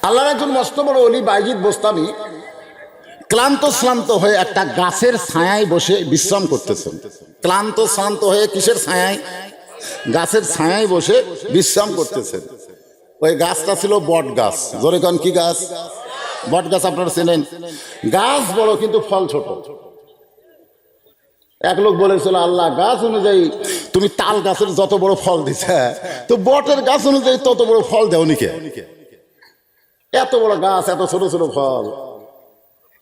আল্লাহর একজন মস্ত বড় ওলি বাইজিদ বোস্তামি ক্লান্ত শ্রান্ত হয়ে একটা গাছের ছায়ায় বসে বিশ্রাম করতেছেন। ক্লান্ত শ্রান্ত হয়ে কিসের ছায়ায়? গাছের ছায়ায় বসে বিশ্রাম করতেছেন। ওই গাছটা ছিল বট গাছ। জোরে কোন কি গাছ? বট গাছ। আপনারা চেনেন? গাছ বড় কিন্তু ফল ছোট। এক লোক বলেছিল, আল্লাহ গাছ অনুযায়ী তুমি তাল গাছের যত বড় ফল দিছে, তো বটের গাছ অনুযায়ী তত বড় ফল দেও নিকে? এত বড় গাছ, এত ছোট ছোট ফল।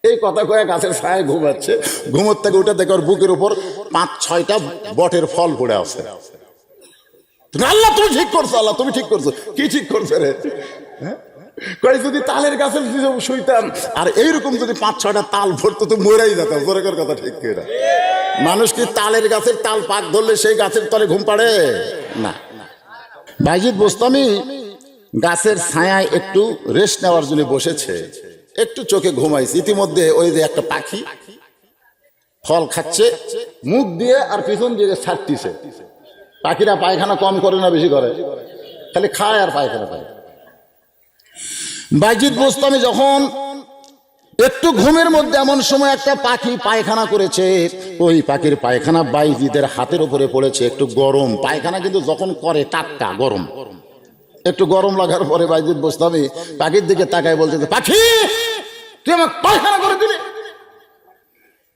এই কথা কয়ে গাছের ছায়ায় ঘুমাচ্ছে। ঘুমোর থেকে উঠে দেখে ওর বুকের উপর 5-6টা বটের ফল পড়ে আছে। আল্লাহ তুমি ঠিক করছো, আল্লাহ তুমি ঠিক করছো। কি ঠিক করছে রে? কই যদি তালের গাছের শুইতাম আর এইরকম যদি 5-6টা তাল পড়তো তো মরেই যেতাম। জোরের কথা ঠিক কিনা? মানুষ কি তালের গাছের তাল পাক ধরলে সেই গাছের তলে ঘুম পাড়ে না? বাইজিদ বোস্তামি গাছের ছায়ায় একটু রেস্ট নেওয়ার জন্য বসেছে, একটু চোখে ঘুমাইছে। ইতিমধ্যে ওই যে একটা পাখি ফল খাচ্ছে মুখ দিয়ে আর পিছন দিয়ে ছাড়তিছে। পাখিরা পায়খানা কম করে না বেশি করে? খালি খায় আর পায়খানা পায়। বাইজিদ বোস্তামি যখন একটু ঘুমের মধ্যে এমন সময় একটা পাখি পায়খানা করেছে, ওই পাখির পায়খানা বাইজিদের হাতের উপরে পড়েছে। একটু গরম পায়খানা, কিন্তু যখন করে টাটকা গরম। একটু গরম লাগার পরে বাইজিদ বোস্তামি পাখির দিকে তাকায় বলছে, পাখি তুই আমাকে পায়খানা করে দিলি।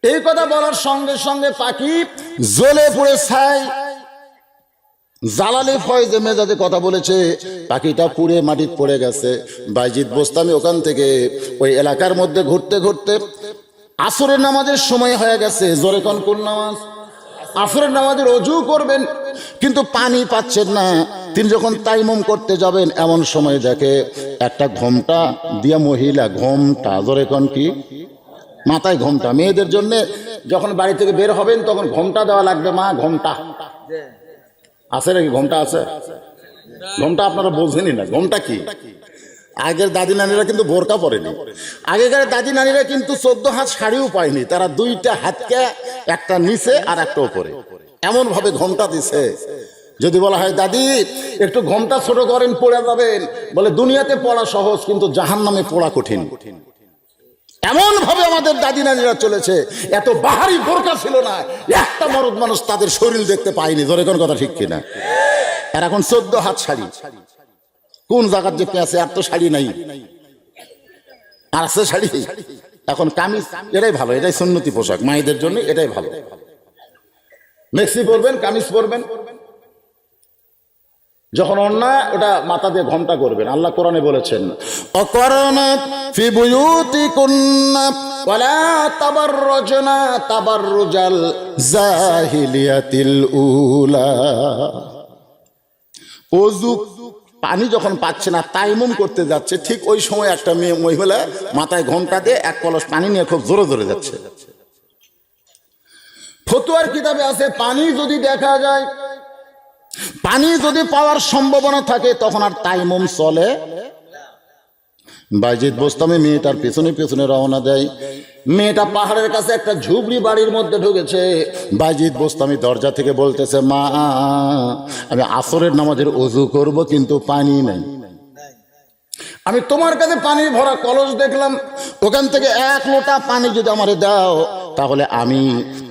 এই কথা বলার সঙ্গে সঙ্গে পাখি জ্বলে পড়ে ছাই। জালালি ফয়েজে মেজাজে কথা বলেছে, পাখিটা পুড়ে মাটিতে পড়ে গেছে। বাইজিদ বোস্তামি ওখান থেকে ওই এলাকার মধ্যে ঘুরতে ঘুরতে আসরের নামাজের সময় হয়ে গেছে। জোরে কোন নামাজ? আসরের নামাজের অজু করবেন, কিন্তু পানি পাচ্ছেন না। তিনি যখন তাইমুম করতে যাবেন এমন সময় দেখে একটা ঘোমটা দিয়া মহিলা, ঘোমটা জোরে কোন কি? মাথায় ঘোমটা। মেয়েদের জন্য যখন বাড়ি থেকে বের হবেন তখন ঘোমটা দেওয়া লাগবে। মা ঘোমটা আছে নাকি? ঘোমটা আছে? ঘোমটা আপনারা বোঝেনি না ঘোমটা কি? আগের দাদি নানিরা কিন্তু বোরকা পরেনি। আগেকার দাদি নানিরা কিন্তু 14 হাত শাড়িও পায়নি। তারা 2টা হাতকে একটা নিচে আর একটা উপরে এমন ভাবে ঘোমটা দিছে। যদি বলা হয় দাদি একটু ঘোমটা ছোট করেন পড়ে যাবেন, বলে দুনিয়াতে পড়া সহজ কিন্তু জাহান্নামে পড়া কঠিন। এমন ভাবে আমাদের দাদি নানিরা চলেছে। এত বাহারি বোরকা ছিল না, একটা মরদ মানুষ তাদের শরীর দেখতে পায়নি। ধরে কোন কথা ঠিক কিনা? আর এখন 14 হাত শাড়ি। কোন জায়গার যে পেঁচে আর তো শাড়ি নাই, আর আছে শাড়ি। এখন কামিজ, এটাই ভালো, এটাই সুন্নতি পোশাক মায়েদের জন্য, এটাই ভালো। মেক্সি পরবেন, কামিজ পরবেন। যখন অন্যায় ওটা মাথা দিয়ে ঘোমটা করবেন। আল্লাহ কোরআনে বলেছেন, অকরনা ফি বুয়ুতিকুন্না ওয়ালা তাবাররুজনা তাবাররুজাল জাহিলিয়াতিল উলা। ওযু পানি যখন পাচ্ছে না, তাইমুম করতে যাচ্ছে, ঠিক ওই সময় একটা মেয়ে মহিলা মাথায় ঘোমটা দিয়ে এক কলস পানি নিয়ে খুব জোরে জোরে যাচ্ছে। ফতোয়ার কিতাবে আছে পানি যদি দেখা যায়, পানি যদি পাওয়ার সম্ভাবনা থাকে তখন আর তাইমুম চলে। বাইজিদ বোস্তামি মেয়েটার পেছনে পেছনে রওনা দেয়। মেয়েটা পাহাড়ের কাছে একটা ঝুপড়ি বাড়ির মধ্যে ঢুকেছে। বাইজিদ বোস্তামি দরজা থেকে বলতেছে, মা আমি আসরের নামাজের ওযু করব কিন্তু পানি নাই। আমি তোমার কাছে পানির ভরা কলস দেখলাম, ওখান থেকে 1 লোটা পানি যদি আমারে দাও তাহলে আমি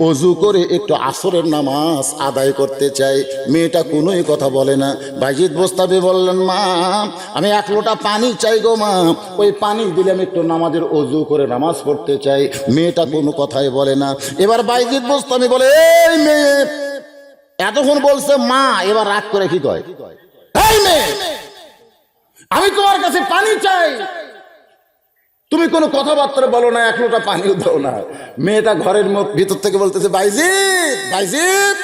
ওযু করে একটু আসরের নামাজ আদায় করতে চাই। মেয়েটা কোনোই কথা বলে না। বাইজিদ বোস্তামি বললেন, মা আমি 1 লোটা পানি চাই গো মা, ওই পানি দিলে আমি একটু নামাজের ওযু করে নামাজ পড়তে চাই। মেয়েটা কোনো কথাই বলে না। এবার বাইজিদ বোস্তামি বলে, এই মেয়ে এতক্ষণ বলছে মা, এবার রাগ করে কি কয়, এই মেয়ে আমি তোমার কাছে পানি চাই, তুমি কোনো কথাবার্তা বলো না, 1 লোটা পানিও দাও না। মেয়েটা ঘরের ভিতর থেকে বলতেছে, বাইজিদ বাইজিদ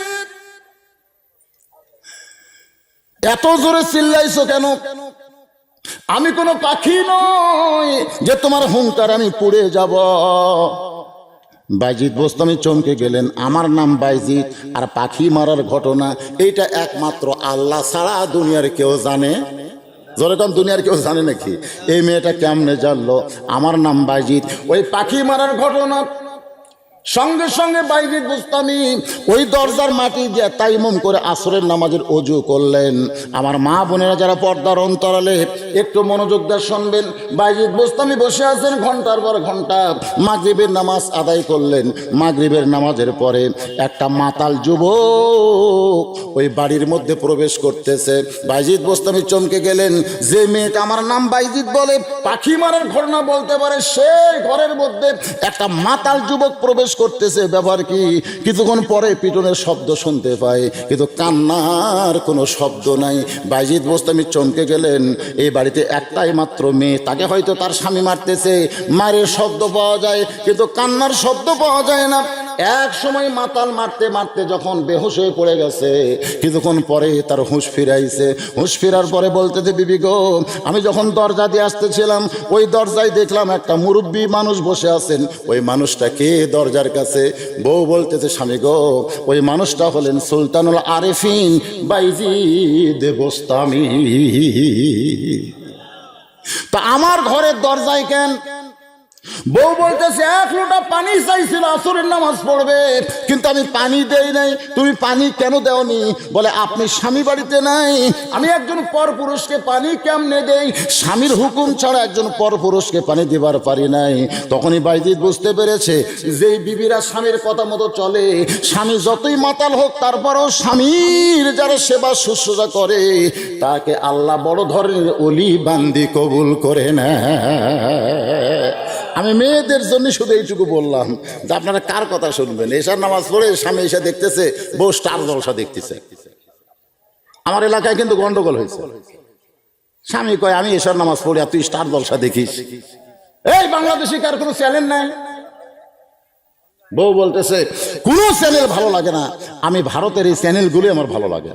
এত জোরে চিল্লাইছো কেন? আমি কোনো পাখি নই যে তোমার হুঙ্কার আমি পুড়ে যাব। বাইজিদ বোস্তামি চমকে গেলেন। আমার নাম বাইজিদ, আর পাখি মারার ঘটনা এইটা একমাত্র আল্লাহ ছাড়া দুনিয়ার কেউ জানে? যেরকম দুনিয়ার কেউ জানে নাকি? এই মেয়েটা কেমনে জানলো আমার নাম বাইজিদ? ওই পাখি মারার ঘটনা সঙ্গে সঙ্গে বাইজিদ বুস্তামি ওই দরজার মাটি দিয়ে তাইমুম করে আসরের নামাজের ওযু করলেন। আমার মা বোনেরা যারা পর্দার অন্তরালে একটু মনোযোগ দিয়ে শুনবেন, বাইজিদ বুস্তামি বসে আছেন ঘন্টার পর ঘন্টা, মাগরিবের নামাজ আদায় করলেন। মাগরিবের নামাজের পরে একটা মাতাল যুবক ওই বাড়ির মধ্যে প্রবেশ করতেছে। বাইজিদ বুস্তামি চমকে গেলেন। যে মেয়েটা আমার নাম বাইজিদ বলে, পাখি মারার ঘটনা বলতে পারে, সেই ঘরের মধ্যে একটা মাতাল যুবক প্রবেশ করতেছে। ব্যাপার কি? কিছুক্ষণ পরে পিটনের শব্দ শুনতে পায়, কিন্তু কান্নার কোনো শব্দ নাই। বাইজিদ বোস্তামি চমকে গেলেন। এই বাড়িতে একটাই মাত্র মেয়ে, তাকে হয়তো তার স্বামী মারতেছে, মারের শব্দ পাওয়া যায় কিন্তু কান্নার শব্দ পাওয়া যায় না। এক সময় মাতাল মারতে মারতে যখন বেহুশ হয়ে পড়ে গেছে, কিছুক্ষণ পরে তার হুঁশ ফিরাইছে। হুঁশ ফেরার পরে বলতেছে, বিবি গো, আমি যখন দরজা দিয়ে আসতেছিলাম ওই দরজায় দেখলাম একটা মুরব্বী মানুষ বসে আছেন। ওই মানুষটা কে দরজার কাছে? বউ বলতেছে, স্বামী গো, ওই মানুষটা হলেন সুলতানুল আরেফিন বাইজিদ বোস্তামি। তা আমার ঘরের দরজায় কেন? বউ বলতেছে, এক লোটা পানি চাইছিল আসরের নামাজ পড়বে, কিন্তু আমি পানি দেই নাই। তুমি পানি কেন দেওনি? বলে, আপনি স্বামী বাড়িতে নাই, আমি একজন পরপুরুষকে পানি কেমনে দেই? স্বামীর হুকুম ছাড়া একজন পরপুরুষকে পানি দেবার পারি নাই। তখনই বাইজিদ বুঝতে পেরেছে, যেই বিবিরা স্বামীর কথা মতো চলে, স্বামী যতই মাতাল হোক তারপরও স্বামীর যারা সেবা শুশ্রূষা করে, তাকে আল্লাহ বড় ধরনের ওলি বান্দি কবুল করে না। আমি মেয়েদের জন্য শুধু এইটুকু বললাম যে আপনারা কার কথা শুনবেন? এশার নামাজ পড়ে স্বামী এসে দেখতেছে বউ স্টার জলসা দেখতেছে। আমার এলাকায় কিন্তু গন্ডগোল হয়েছে। স্বামী কয়, আমি এশার নামাজ পড়ি আর তুই স্টার জলসা দেখিস? এই বাংলাদেশে কার কোনো চ্যানেল নাই? বউ বলতেছে, কোনো চ্যানেল ভালো লাগে না, আমি ভারতের এই চ্যানেলগুলি আমার ভালো লাগে।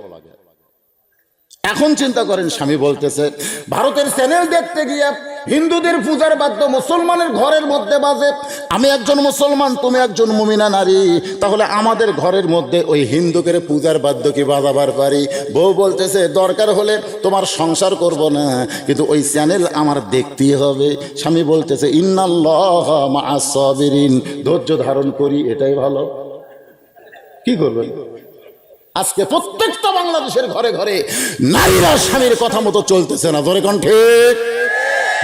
এখন চিন্তা করেন, স্বামী বলতেছে, ভারতের চ্যানেল দেখতে গিয়ে হিন্দুদের পূজার বাদ্য মুসলমানের ঘরের মধ্যে বাজে। আমি একজন মুসলমান, তুমি একজন মুমিনা নারী, তাহলে আমাদের ঘরের মধ্যে ওই হিন্দুদের পূজার বাদ্য কি বাজাবার পারি? বউ বলতেছে, দরকার হলে তোমার সংসার করব না, কিন্তু ওই চ্যানেল আমার দেখতেই হবে। স্বামী বলতেছে, ইন্নাল্লাহ মা'আস সাবিরিন, ধৈর্য ধারণ করি, এটাই ভালো। কি করবেন? আজকে প্রত্যেকটা বাংলাদেশের ঘরে ঘরে নারীরা স্বামীর কথা মতো চলতেছে না। ধরে কোন ঠিক?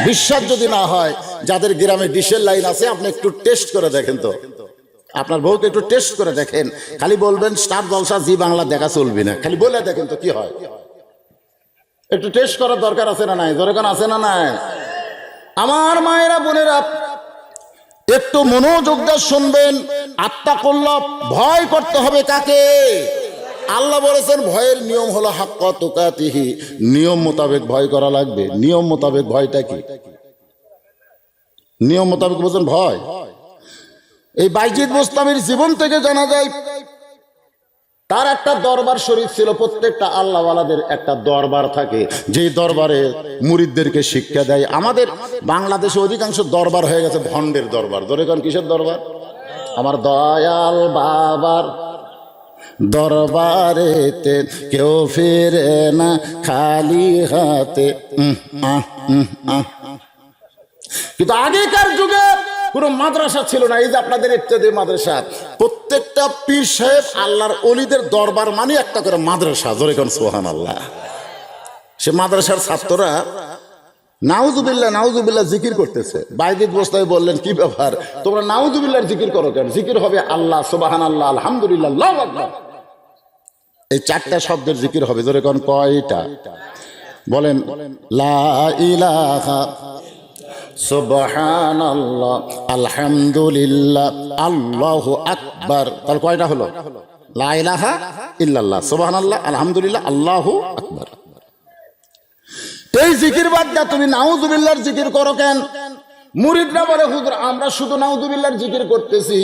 বিশ্বাস যদি না হয়, যাদের গ্রামে ডিশের লাইন আছে, আপনি একটু টেস্ট করে দেখেন তো, আপনার বউকে একটু টেস্ট করে দেখেন। খালি বলবেন স্টার জলসা জি বাংলা দেখা চলবে না, খালি বলে দেখেন তো কি হয়। একটু টেস্ট করার দরকার আছে না নাই? ধরে কোন আছে না নাই? আমার মায়েরা বোনেরা, একটু মনোযোগ দিয়ে শুনবেন। আত্তাকুল্লাহ, ভয় করতে হবে কাকে? আল্লাহ বলেছেন ভয়ের নিয়ম হলো হাক্কা তুকাতিহি, নিয়ম মোতাবেক ভয় করা লাগবে। নিয়ম মোতাবেক ভয়টা কি? নিয়ম মোতাবেক বলছেন ভয়। এই বাইজিদ বোস্তামির জীবন থেকে জানা যায়, তার একটা দরবার শরীফ ছিল। প্রত্যেকটা আল্লাহওয়ালাদের একটা দরবার থাকে, যেই দরবারে মুরিদদেরকে শিক্ষা দেয়। আমাদের বাংলাদেশে অধিকাংশ দরবার হয়ে গেছে ভণ্ডের দরবার। ধরে কোন কিসের দরবার? আমার দয়াল বাবার দরবারেতে কেউ ফিরে না খালি হাতে। কিন্তু আগেকার যুগে কোনো মাদ্রাসা ছিল না। এই যে আপনাদের ইত্যাদি মাদ্রাসা, প্রত্যেকটা পীর সাহেব আল্লাহর ওলিদের দরবার মানে একটা করে মাদ্রাসা। ধরে কোন সুবহানাল্লাহ। সে মাদ্রাসার ছাত্ররা নাউজুবিল্লাহ নাউজুবিল্লাহ জিকির করতেছে। বাইজিদ বোস্তামি বললেন, কি ব্যাপার, তোমরা নাউজুবিল্লাহর জিকির করো কেন? জিকির হবে আল্লাহ, সুবহানাল্লাহ, আলহামদুলিল্লাহ, আল্লাহু আকবার। এই চারটা শব্দের জিকির হবে। ধরে কোন কয়টা? বলেন, লা ইলাহা সুবহানাল্লাহ, আলহামদুলিল্লাহ, আল্লাহু আকবার। তাহলে কয়টা হলো? লা ইলাহা ইল্লাল্লাহ, সুবহানাল্লাহ, আলহামদুলিল্লাহ, আল্লাহু আকবার। এই জিকির বাদ দিয়া তুমি নাউজুবিল্লাহর জিকির করো কেন? মুরিদরা বলে, হুজুর আমরা শুধু নাউজুবিল্লাহর জিকির করতেছি।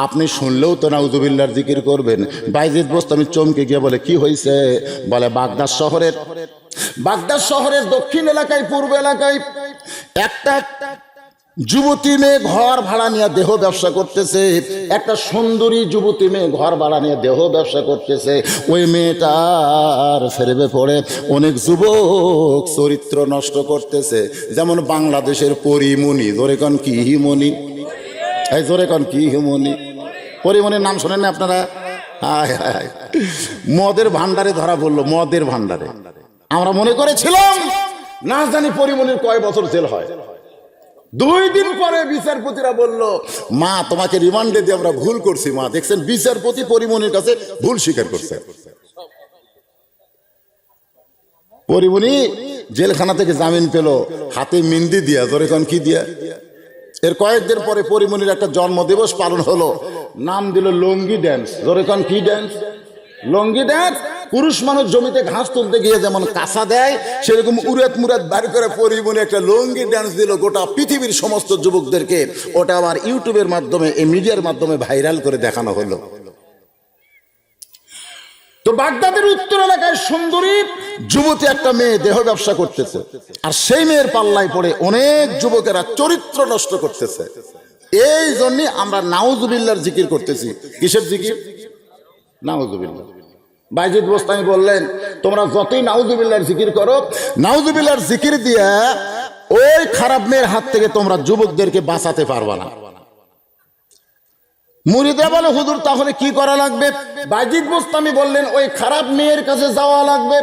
আপনি শুনলেও তো নাউজুবিল্লাহর জিকির করবেন। বাইজিদ বোস্তামি চমকে গিয়ে বলে, কি হয়েছে? বলে, বাগদাদ শহরের দক্ষিণ এলাকায়, পূর্ব এলাকায় একটা যুবতী মেয়ে ঘর ভাড়া নিয়ে দেহ ব্যবসা করতেছে। একটা সুন্দরী যুবতী মেয়ে ঘর ভাড়া নিয়ে দেহ ব্যবসা করতেছে। ওই মেয়েটার ফেরেবে পড়ে অনেক যুবক চরিত্র নষ্ট করতেছে। যেমন বাংলাদেশের পরিমণি। জোরে কন কি হিমণি? এই জোরে কন কি হিমণি? পরিমণির নাম শোনেন না আপনারা? হায় হায়, মদের ভান্ডারে ধরা পড়লো, মদের ভান্ডারে। আমরা মনে করেছিলাম না জানি পরিমণির কয় বছর জেল হয়। 2 দিন পরে বিচারপতিরা বলল, মা তোমাকে রিমান্ডে দিয়ে আমরা ভুল করছি মা। দেখছেন বিচারপতি পরিমণির কাছে ভুল স্বীকার করছে। পরিমণি জেলখানা থেকে জামিন পেল হাতে মেহেন্দি দিয়া, জোরে কোন কি দিয়া। এর কয়েকদিন পরে পরিমণির একটা জন্মদিবস পালন হলো, নাম দিল লঙ্গি ড্যান্স। জোরে কোন কি ড্যান্স? লঙ্গি ড্যান্স। পুরুষ মানুষ জমিতে ঘাস তুলতে গিয়ে যেমন কাঁচা দেয়, সেরকম উড়াত মুরাত বার করে পরিমণি একটা লঙ্গি ড্যান্স দিল গোটা পৃথিবীর সমস্ত যুবকদেরকে। ওটা আবার ইউটিউবের মাধ্যমে, এই মিডিয়ার মাধ্যমে ভাইরাল করে দেখানো হলো। তো বাগদাদের উত্তর এলাকায় সুন্দরী যুবতী একটা মেয়ে দেহ ব্যবসা করতেছে, আর সেই মেয়ের পাল্লায় পড়ে অনেক যুবকেরা চরিত্র নষ্ট করতেছে। এই জন্য আমরা নাউজুবিল্লাহর জিকির করতেছি। কিসের জিকির? নাউজুবিল্লাহ। বাইজিদ বোস্তামি বললেন, তোমরা যতই নাউজুবিল্লাহর জিকির করো, নাউজুবিল্লাহর জিকির দিয়া ওই খারাপ মেয়ের হাত থেকে তোমরা যুবকদেরকে বাঁচাতে পারবা না। মুরিদরা বলে, হুজুর তাহলে কি করা লাগবে? বাইজিদ বোস্তামি বললেন, ওই খারাপ মেয়ের কাছে যাওয়া লাগবে।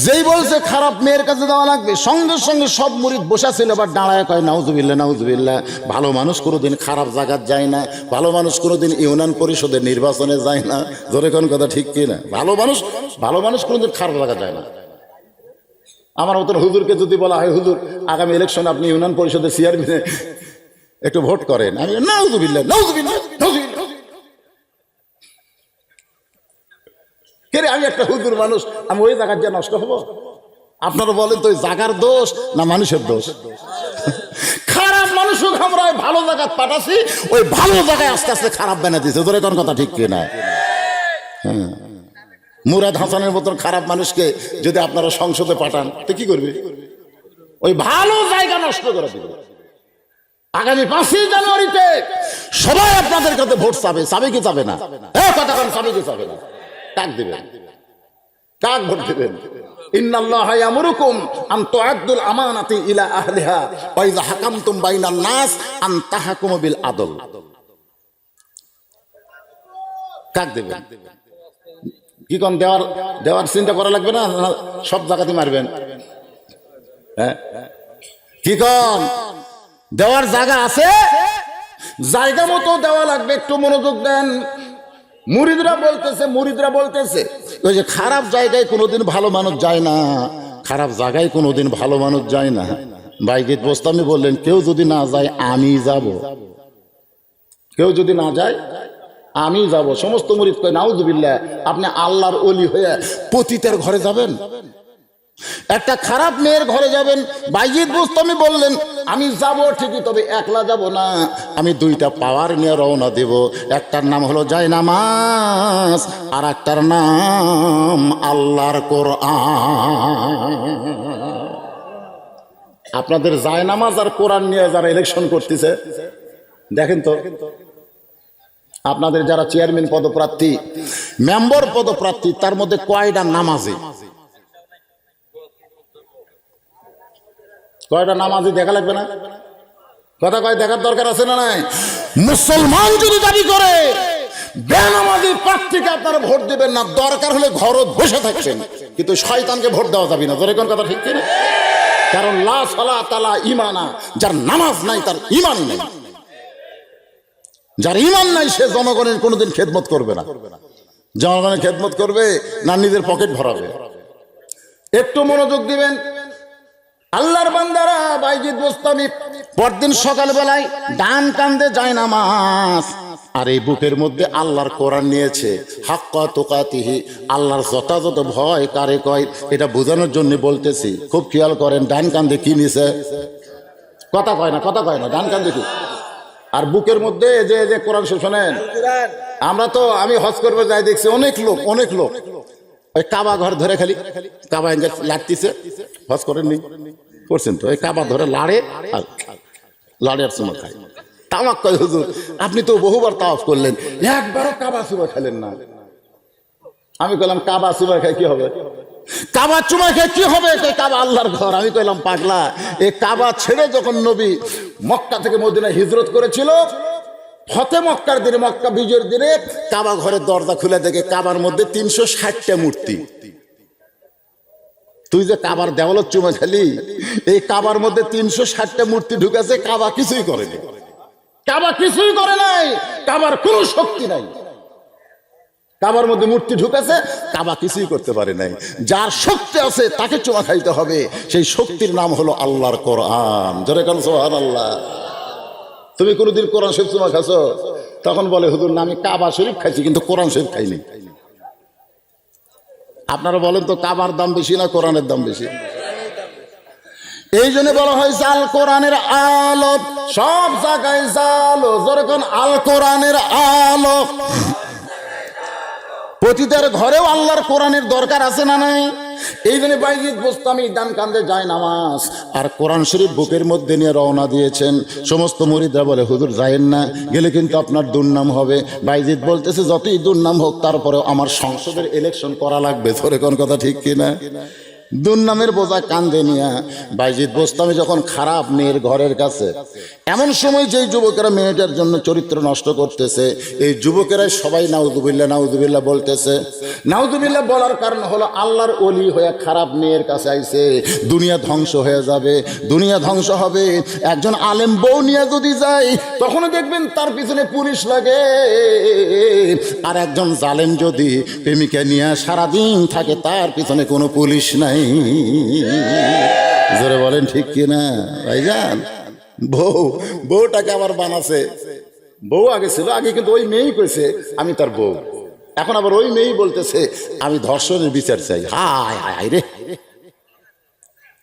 যেই বলছে খারাপ মেয়ের কাছে যাওয়া লাগবে, সঙ্গে সঙ্গে সব মুরিদ বসা ছিল, আবার দাঁড়ায় কয় নাউজুবিল্লাহ নাউজুবিল্লাহ। ভালো মানুষ কোনোদিন খারাপ জায়গায় যায় না, ভালো মানুষ কোনোদিন ইউনিয়ন পরিষদের নির্বাচনে যায় না। ধরে কোন কথা ঠিক কিনা? ভালো মানুষ কোনোদিন খারাপ জায়গায় যায় না। আমার মতন হুজুরকে যদি বলা হয়, হুজুর আগামী ইলেকশনে আপনি ইউনিয়ন পরিষদের চেয়ারম্যানে একটু ভোট করেন, আমি নাউজুবিল্লাহ নাউজুবিল্লাহ নাউজুবিল্লাহ। আমি একটা হুজুর মানুষ, আমি ওই জায়গার যে নষ্ট হবো? আপনারা বলেন তো, ওই জায়গার দোষ না মানুষের দোষ? খারাপ মানুষও আমরা ভালো জায়গায় পাঠাচ্ছি, ওই ভালো জায়গায় আস্তে আস্তে খারাপ বানিয়ে দিচ্ছে। তোর কোন কথা ঠিক কিনা? হ্যাঁ, মুরাদ হাসানের মতন খারাপ মানুষকে যদি আপনারা সংসদে পাঠান, তো কি করবে? ওই ভালো জায়গা নষ্ট করে দিবে। আগামী 5ই জানুয়ারিতে সবাই আপনাদের কাছে ভোট চাবে। চাবে কি চাবে না? কথা কোন, চাবে কি চাবে না? কাক দিবেন? কাক ভোট দিবেন? ইন্নাল্লাহা ইয়ামুরুকুম আন তুআদ্দুল আমানাতি ইলা আহলিহা ওয়া ইযা হাকামতুম বাইনান নাস আন তাহকুমু বিল আদল। কাক দিবেন? কি কোন দেওয়ার চিন্তা করা লাগবে না? সব জায়গাতে মারবেন? হ্যাঁ, কি কোন দেওয়ার জায়গা আছে, জায়গা মতো দেওয়া লাগবে। একটু মনোযোগ দেন। মুরিদরা বলতেছে ওই যে খারাপ জায়গায় কোনোদিন ভালো মানুষ যায় না, খারাপ জায়গায় কোনোদিন ভালো মানুষ যায় না। বাইজিদ বোস্তামি বললেন, কেউ যদি না যায় আমি যাব, কেউ যদি না যায় আমি যাব। সমস্ত মুরিদ কয়, নাউজুবিল্লাহ, আপনি আল্লাহর ওলি হয়ে পতিতের ঘরে যাবেন? একটা খারাপ মেয়ের ঘরে যাবেন? বাইজিদ বোস্তামি বললেন, আমি যাব ঠিকই, তবে একলা যাব না, আমি 2টা পাওয়ার নিয়ে রওনা দেব। একটার নাম হলো জায়নামাজ, আর একটার নাম আল্লাহর কোরআন। আপনাদের জায়নামাজ আর কোরআন নিয়ে যারা ইলেকশন করতেছে, দেখেন তো আপনাদের যারা চেয়ারম্যান পদপ্রার্থী, মেম্বার পদপ্রার্থী, তার মধ্যে কয়টা নামাজি? কয়টা নামাজি দেখা লাগবে না? কথা কয় দেখার দরকার আছে না নাই? মুসলমান যদি দাবি করে বেনামাজি প্রার্থীকে আপনারা ভোট দিবেন না, দরকার হলে ঘরে বসে থাকবেন, কিন্তু শয়তানকে ভোট দেওয়া যাবে না। ধরে কোন কথা ঠিক কিনা? কারণ লা সালাতা লা ঈমানা, যার নামাজ নাই তার ঈমান নাই। যার ঈমান নাই সে জনগণের কোনোদিন খেদমত করবে না। জনগণের খেদমত করবে না নিজের পকেট ভরাবে? একটু মনোযোগ দিবেন আল্লাহর বান্দারা। বাইজিদ বোস্তামি পরদিন সকালবেলায় ডান কান্দে জায়নামাজ, আর এই বুকের মধ্যে আল্লাহর কোরআন নিয়েছে। হাক্কা তুকাতিহি, আল্লাহর যথাযথ ভয় কারে কয় এটা বোঝানোর জন্য বলতেছি। খুব খেয়াল করেন, ডান কান্দে কি নিছে? কথা কয় না, ডান কান্দে কি? আর বুকের মধ্যে যে যে কোরআন শোনেন, আমরা তো, আমি হজ করবে যাই দেখছি অনেক লোক ওই কাবা ঘর ধরে খালি কাবা লাগতেছে। হজ করেননি? করছেন তো? ওই কাবা ধরে লাড়ে আর চুমা খায়। তামাক কয়, হুজুর আপনি তো বহুবার তাওয়াফ করলেন, একবারও কাবা চুমা খেলেন না। আমি কইলাম, কাবা চুমা খায় কি হবে? কাবা চুমা খেয়ে কি হবে? কাবা আল্লাহর ঘর। আমি কইলাম, পাগলা, এই কাবা ছেড়ে যখন নবী মক্কা থেকে মদিনায় হিজরত করেছিল, ফতে মক্কার দিনে, মক্কা বিজয়ের দিনে কাবা ঘরের দরজা খুলে দেখে কাবার মধ্যে 360টা মূর্তি। তুই যে কাবার দেওয়ালত চুমা খালি, এই কাবার মধ্যে 360টা মূর্তি ঢুকেছে, কাবা কিছুই করেনি, কাবা কিছুই করে নাই, কাবার কোনো শক্তি নাই। কাবার মধ্যে মূর্তি ঢুকেছে, কাবা কিছুই করতে পারে নাই। যার শক্তি আছে তাকে চুমা খাইতে হবে, সেই শক্তির নাম হলো আল্লাহর কোরআন। জোরে কান সুবহানাল্লাহ। তুমি কোনোদিন কোরআন শরীফ চুমা খাইছো? তখন বলে হুজুর না, আমি কাবা শরীফ খাইছি কিন্তু কোরআন শরীফ খাইনি। আপনারা বলেন তো, কাবার দাম বেশি না কোরআনের দাম বেশি? এই জন্য বলা হয়েছে আল কোরআনের আলো, সব জায়গায় জালো। যেরকম আল কোরআনের আলো, প্রতিটার ঘরেও আল্লাহর কোরআনের দরকার আছে না নাই? এই জন্য বাইজিদ বোস্তামি ডান কান্দে যায় নামাজ আর কোরআন শরীফ বুকের মধ্যে নিয়ে রওনা দিয়েছেন। সমস্ত মুরিদরা বলে হুজুর যায়েন না, গেলে কিন্তু আপনার দুর্নাম হবে। বাইজিদ বলতেছে যতই দুর্নাম হোক তারপরেও আমার সংসদের ইলেকশন করা লাগবে। ধরে কোন কথা ঠিক কিনা? দুর্নামের বোঝা কান্দে নিয়া বাইজিদ বোস্তামি যখন খারাপ মেয়ের ঘরের কাছে, এমন সময় যেই যুবকেরা মেয়েটার জন্য চরিত্র নষ্ট করতেছে, এই যুবকেরাই সবাই নাউজুবিল্লাহ নাউজুবিল্লাহ বলতেছে। নাউজুবিল্লাহ বলার কারণ হলো আল্লাহর ওলি হয়ে খারাপ মেয়ের কাছে আইছে, দুনিয়া ধ্বংস হয়ে যাবে, দুনিয়া ধ্বংস হবে। একজন আলেম বউ নিয়ে যদি যায় তখন দেখবেন তার পিছনে পুলিশ লাগে, আর একজন জালেম যদি প্রেমিকা নিয়ে সারাদিন থাকে তার পিছনে কোনো পুলিশ নাই। জোরে বলেন ঠিক কিনা ভাইজান? বউটাকে আবার বানাছে, বউ আগে ছিল, আগে কিন্তু ওই মেয়েই কইছে আমি তার বউ, এখন আবার ওই মেয়েই বলতেছে আমি ধর্ষণের বিচার চাই। হায় হায় হায় রে,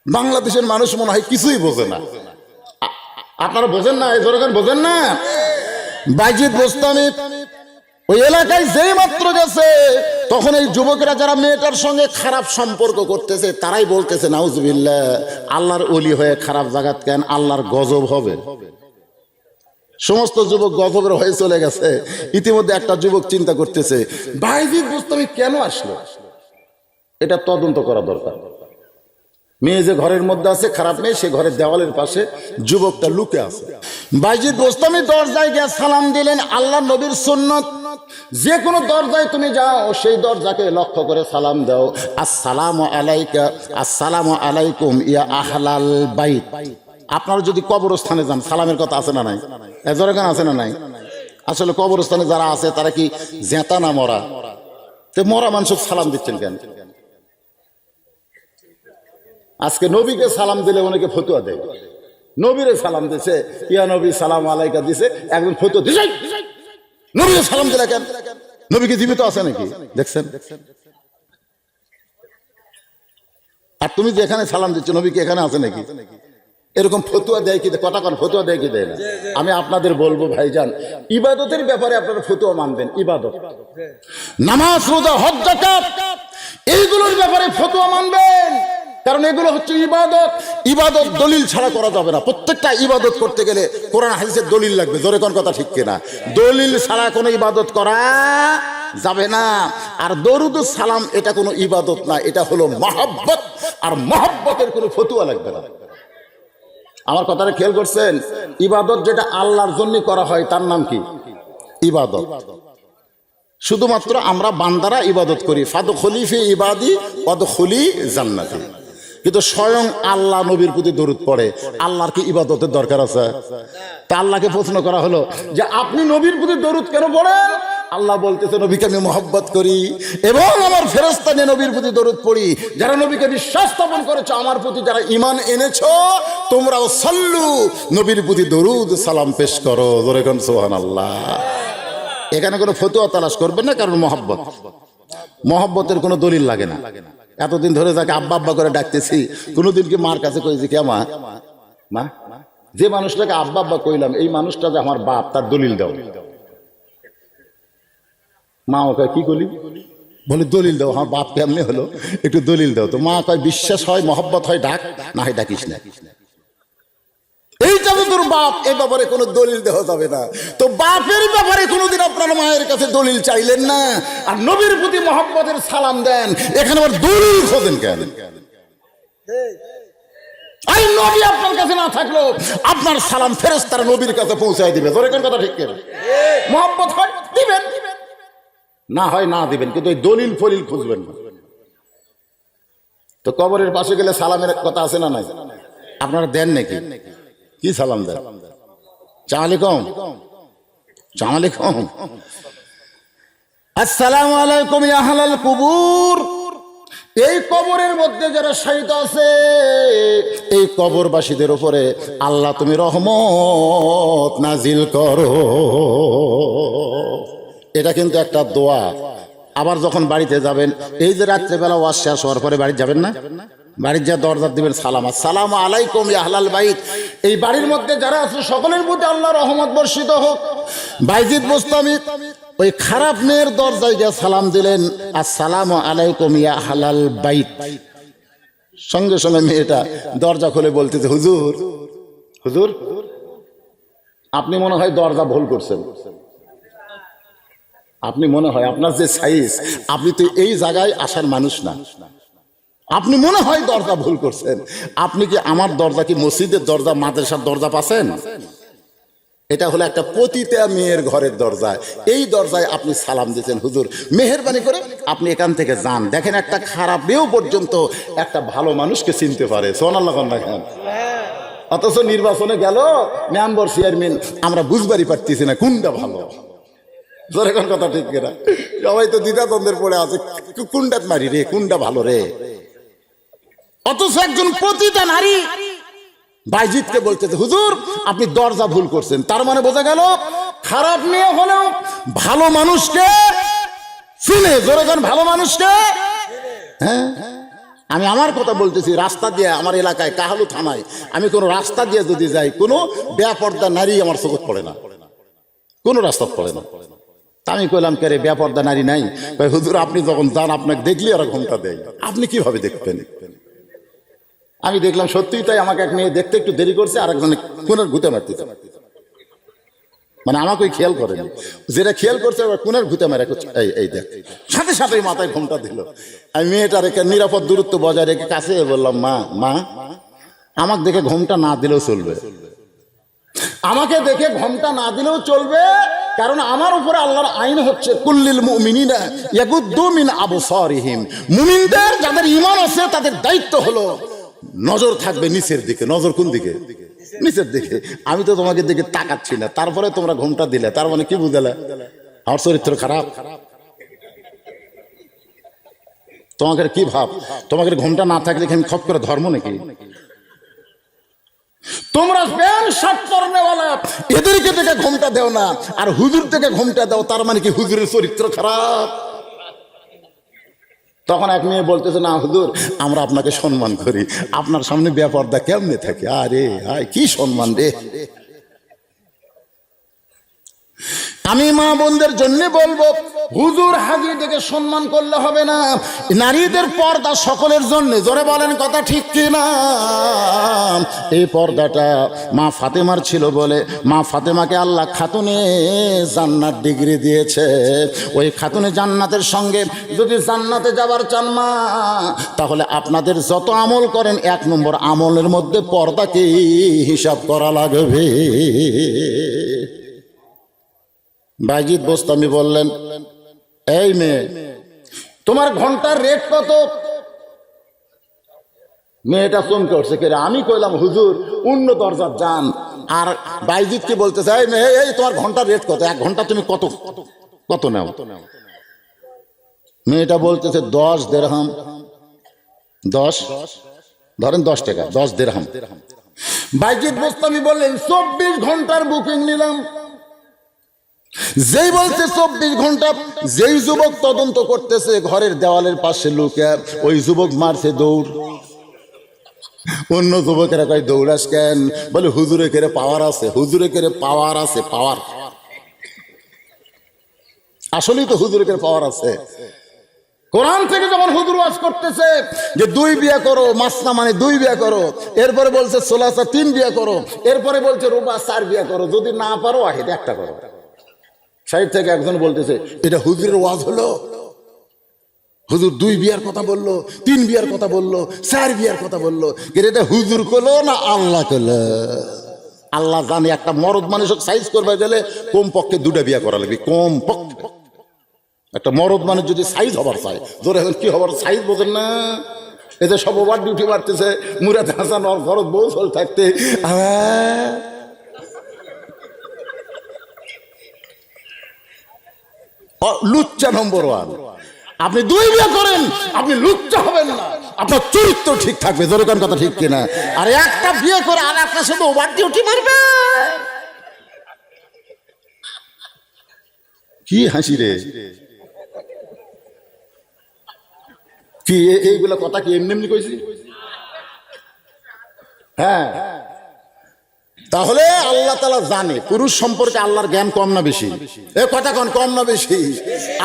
বাংলাদেশের মানুষ মনে হয় কিছুই বোঝে না। আপনারা বোঝেন না? এই জোরে বোঝেন না? বাইজিদ বোস্তামি ওই এলাকায় যেই মাত্র গেছে তখন এই যুবকেরা যারা মেয়েটার সঙ্গে খারাপ সম্পর্ক করতেছে তারাই বলতেছে নাউজুবিল্লাহ, আল্লাহর ওলি হয়ে খারাপ জায়গাত কেন, আল্লাহর গজব হবে। সমস্ত যুবক গজবের হয়ে চলে গেছে। ইতিমধ্যে একটা যুবক চিন্তা করতেছে বাইজিদ বোস্তামি কেন আসলো, এটা তদন্ত করা দরকার। মেয়ে যে ঘরের মধ্যে আছে খারাপ মেয়ে, সে ঘরের দেওয়ালের পাশে যুবকটা লুকে আছে। বাইজিদ বোস্তামি দরজায় গিয়ে সালাম দিলেন। আল্লাহ নবীর সুন্নত, যে কোনো দরজায় তুমি যাও সেই দরজাকে লক্ষ্য করে সালাম দাও, আসসালামু আলাইকা, আসসালামু আলাইকুম ইয়া আহলাল বাইত। আপনারা যদি কবরস্থানে যান সালামের কথা আছে না নাই? এজরগান আছে না নাই? আসলে কবরস্থানে যারা আছে তারা কি জেতা না মরা? তো মরা মানুষ সালাম দিচ্ছেন কেন? আজকে নবীকে সালাম দিলে অনেকে ফতুয়া দেয়, নবীরে সালাম দিছে, ইয়া নবী সালাম আলাইকা দিছে, একজন ফতুয়া দিছে নবীকে সালাম দিলে কেন? নবীকে জীবিত আছে নাকি দেখছেন? আর তুমি যে এখানে সালাম দিচ্ছ নবীকে এখানে আছে নাকি? এরকম ফতুয়া দেয় কি? কটা কোন ফতুয়া দেয় কি দেয় না? আমি আপনাদের বলবো ভাইজান, ইবাদতের ব্যাপারে আপনারা ফতুয়া মানবেন। ইবাদত, নামাজ, রোজা, হজ, যাকাত, এইগুলোর ব্যাপারে ফতুয়া মানবেন, কারণ এগুলো হচ্ছে ইবাদত। ইবাদত দলিল ছাড়া করা যাবে না। প্রত্যেকটা ইবাদত করতে গেলে কোরআন হাদিসের দলিল লাগবে। জোরে কোন কথা ঠিক কিনা? দলিল ছাড়া কোনো ইবাদত করা যাবে না। আর দরুদ সালাম এটা কোনো ইবাদত না, এটা হলো মহব্বত, আর মহব্বতের কোনো ফতুয়া লাগবে না। আমার কথাটা খেয়াল করছেন? ইবাদত যেটা আল্লাহর জন্য করা হয় তার নাম কি? ইবাদত। শুধুমাত্র আমরা বান্দারা ইবাদত করি, ফাদখুলি ফি ইবাদি ওয়াদখুলি জান্নাতি। কিন্তু স্বয়ং আল্লাহ নবীর প্রতি দরুদ পড়ে, আল্লাহর কি ইবাদতের দরকার আছে? তা আল্লাহকে প্রশ্ন করা হলো যে আপনি নবীর প্রতি দরুদ কেন পড়েন? আল্লাহ বলতেছে নবীকে আমি মহব্বত করি এবং আমার ফেরেশতা নিয়ে নবীর প্রতি দরুদ পড়ি। যারা নবীকে বিশ্বাস স্থাপন করেছো, আমার প্রতি যারা ঈমান এনেছো, তোমরাও সাল্লু, নবীর প্রতি দরুদ সালাম পেশ করো। জোরে কোন সুবহানাল্লাহ। এখানে কোনো ফতুয়া তালাশ করবেন না, কারণ মহব্বত, মহব্বতের কোনো দলিল লাগে না। এতদিন ধরে যাকে আব্বা আব্বা করে ডাকতেছি, কোনোদিন কি মার কাছে কইছি কে মা? মা, যে মানুষটাকে আব্বা আব্বা কইলাম এই মানুষটা যে আমার বাপ, তার দলিল দাও। মা ওকে কি করি বলে দলিল দাও, আমার বাপ কেমনে হলো একটু দলিল দাও। তো মা কয় বিশ্বাস হয় মহব্বত হয় ডাক, না হয় ডাকিস না। এইটা তো তোর বাপ, এই ব্যাপারে কোনো দলিল দেওয়া যাবে না। তো বাপের ব্যাপারে কোনোদিন আপনার মায়ের কাছে দলিল চাইলেন না, আর নবীর প্রতি মহব্বতের সালাম দেন, এখানে আবার দলিল খোঁজেন কেন? এই নবী আপনার কাছে না থাকলো আপনার সালাম ফেরেশতারা নবীর কাছে পৌঁছায় দিবে। জোরে কোন কথা ঠিক কিনা? মহব্বত হয় দিবেন, না হয় না দিবেন, কিন্তু এই দলিল ফলিল খুঁজবেন না। তো কবরের পাশে গেলে সালামের কথা আছে না নাই? আপনারা দেন নাকি? কি সালাম দেন? সালাম আলাইকুম, সালাম আলাইকুম, আসসালামু আলাইকুম ইয়া আহলাল কুবুর। এই কবরের মধ্যে যারা শায়িত আছে, এই কবরবাসীদের উপরে আল্লাহ তুমি রহমত নাজিল করো। এটা কিন্তু একটা দোয়া। আবার যখন বাড়িতে যাবেন, এই যে রাত্রেবেলা ওয়াজ শেষ হওয়ার পরে বাড়ি যাবেন না, বাড়ির যা দরজা দিবেন সালাম, আসসালামু আলাইকুম ইয়া আহলাল বাইত। এই বাড়ির মধ্যে যারা আছে সকলের প্রতি আল্লাহ রহমত বর্ষিত হোক। বাইজিদ বোস্তামি ওই খারাপ মেয়ের দরজায় গিয়ে সালাম দিলেন, আসসালামু আলাইকুম ইয়া আহলাল বাইত। সঙ্গে সঙ্গে মেয়েটা দরজা খুলে বলতেছে, হুজুর হুজুর আপনি মনে হয় দরজা ভুল করছেন। আপনি মনে হয় আপনার যে সাইজ, আপনি তো এই জায়গায় আসার মানুষ না, আপনি মনে হয় দরজা ভুল করছেন। আপনি কি আমার দরজা কি মসজিদের দরজা, মাদ্রাসার দরজা পাচ্ছেন? এটা হলো একটা পতিতা মেয়ের ঘরের দরজা। এই দরজায় আপনি সালাম দিয়েছেন। হুজুর মেহেরবানি করে আপনি এখান থেকে যান। দেখেন একটা খারাপ মেয়েও পর্যন্ত একটা ভালো মানুষকে চিনতে পারে। সুবহানাল্লাহ দেখেন। অথচ নির্বাচনে গেল মেম্বার চেয়ারম্যান, আমরা বুঝবারই পারতেছি না কোনটা ভালো। এখন কথা ঠিক কিনা? সবাই তো দ্বিধাদ্বন্দ্বের পড়ে আছে, কোনটা মারি রে, কোনটা ভালো রে। অথচ একজন পতিতা নারী বাইজিদকে বলতেছে, হুজুর আপনি দরজা ভুল করছেন। তার মানে বোঝা গেল খারাপ মেয়ে হলেও ভালো মানুষকে চিনে। জোরে কোন ভালো মানুষকে? হ্যাঁ, আমি আমার কথা বলতেছি। রাস্তা দিয়ে আমার এলাকায় কাহালু থানায় আমি কোনো রাস্তা দিয়ে যদি যাই, কোনো বেপর্দা নারী আমার চোখে পড়ে না, কোনো রাস্তা পড়ে না। আমি কইলাম, কে রে বেপর্দা নারী নাই? হুজুর আপনি যখন যান আপনাকে দেখলে ওরা ঘুমটা দেয়, আপনি কিভাবে দেখবেন? আমি দেখলাম সত্যিই তাই। আমাকে এক মেয়ে দেখতে একটু দেরি করছে, আর একজনে কোনের ঘুতে মারতেছে। মানে আমাকে ওই খেয়াল করেনি, যেটা খেয়াল করছে কোনের ঘুতে মারে এই দেখ, সাথে সাথে মাথায় ঘুমটা দিল। আমি মেয়েটার একটা নিরাপদ দূরত্ব বজায় রেখে কাছে বললাম, মা মা আমাকে দেখে ঘুমটা না দিলেও চলবে, আমাকে দেখে ঘুমটা না দিলেও চলবে, কারণ আমার উপরে আল্লাহর আইন হচ্ছে কুল্লিল মুমিনিনা ইয়াগুদ্দু মিন আবসারিহিম। মুমিনদের যাদের ঈমান আছে তাদের দায়িত্ব হলো নজর থাকবে নিচের দিকে। নজর কোন দিকে? নিচের দিকে। আমি তো তোমাকে দিকে তাকাচ্ছি না, তারপরে তোমরা ঘুমটা দিলে, তার মানে কি বুঝালে? আমার চরিত্র খারাপ। তোমাকে কি ভাব? তোমাকে ঘুমটা না থাকলে আমি খপ করে ধর্ম নাকি? তোমরা প্যান্ট শার্ট পরনেওয়ালা এদেরকে থেকে ঘুমটা দেও না, আর হুজুর থেকে ঘুমটা দাও, তার মানে কি হুজুরের চরিত্র খারাপ? তখন এক মেয়ে বলতেছে, না হুজুর আমরা আপনাকে সম্মান করি, আপনার সামনে বেপরদা কেমনে থাকে? আরে হায় কি সম্মান রে। আমি মা বোনদের জন্য বলবো, হুজুর হাজি দেখে সম্মান করলে হবে না। নারীদের পর্দা সকলের জন্য। জোরে বলেন কথা ঠিক কিনা? এই পর্দাটা মা ফাতেমার ছিল বলে মা ফাতেমাকে আল্লাহ খাতুনে জান্নাত ডিগ্রি দিয়েছে। ওই খাতুনে জান্নাতের সঙ্গে যদি জান্নাতে যাবার চান মা, তাহলে আপনাদের যত আমল করেন 1 নম্বর আমলের মধ্যে পর্দাকে হিসাব করা লাগবে। বাইজিদ বোস্তামি বললেন, এই মেয়ে তোমার ঘন্টার রেট কত? মেয়েটা চমকে উঠছে। কে? আমি কইলাম, হুজুর অন্য দরজার যান। আর বাইজিদ কি বলতেছে, এই মেয়ে এই তোমার ঘন্টার রেট কত? 1 ঘন্টা তুমি কত কত নাও? মেয়েটা বলতেছে 10 দিরহাম। 10 ধরেন 10 টাকা, 10 দিরহাম। বাইজিদ বোস্তামি বললেন, 24 ঘন্টার বুকিং নিলাম। যেই বলছে 24 ঘন্টা, যেই যুবক তদন্ত করতেছে ঘরের দেওয়ালের পাশে লুকে, ওই যুবক মারছে দৌড়। অন্য যুবকেরা কয় দৌড়াস কেন? বলে হুজুরে কেড়ে পাওয়ার আছে, হুজুরে কেড়ে পাওয়ার আছে। পাওয়ার আসলেই তো হুজুরে কেড়ে পাওয়ার আছে। কোরআন থেকে যখন হুজুর ওয়াজ করতেছে যে 2 বিয়ে করো, মাসনা মানে 2 বিয়ে করো, এরপরে বলছে সোলাসা 3 বিয়ে করো, এরপরে বলছে রুবা 4 বিয়ে করো, যদি না পারো ওয়াহিদ একটা করো। সাইড থেকে একজন বলতেছে, এটা হুজুরের ওয়াজ হলো? হুজুর 2 বিয়ার কথা বললো, 3 বিয়ার কথা বললো, 4 বিয়ার কথা বললো, এটা হুজুর কলো না আল্লাহ কলো? আল্লাহ জানে একটা মরদ মানুষ সাইজ করবে গেলে কমপক্ষে 2টা বিয়া করা লাগবে, কমপক্ষে। একটা মরদ মানুষ যদি সাইজ হবার চায়, ধরে এখন কি হবার সাইজ বোঝেন না? এতে সব ওভার ডিউটি মারতেছে, মুরাদ হাসান ওর ঘরত বউ চল থাকতে লুচ্চা নম্বর 1। আপনি 2 বিয়ে করেন, আপনি লুচ্চা হবেন না, আপনার চরিত্র ঠিক থাকবে, যেরকম কথা ঠিক কিনা? আর একটা বিয়ে করে আর একটা শুধু ওভার ডিউটি মারবে, কি হাসি রে! কি এইগুলা কথা কি এমনি এমনি কইছি? হ্যাঁ, তাহলে আল্লাহ তাআলা জানে পুরুষ সম্পর্কে আল্লাহর জ্ঞান কম না বেশি? এ কথা কম না বেশি?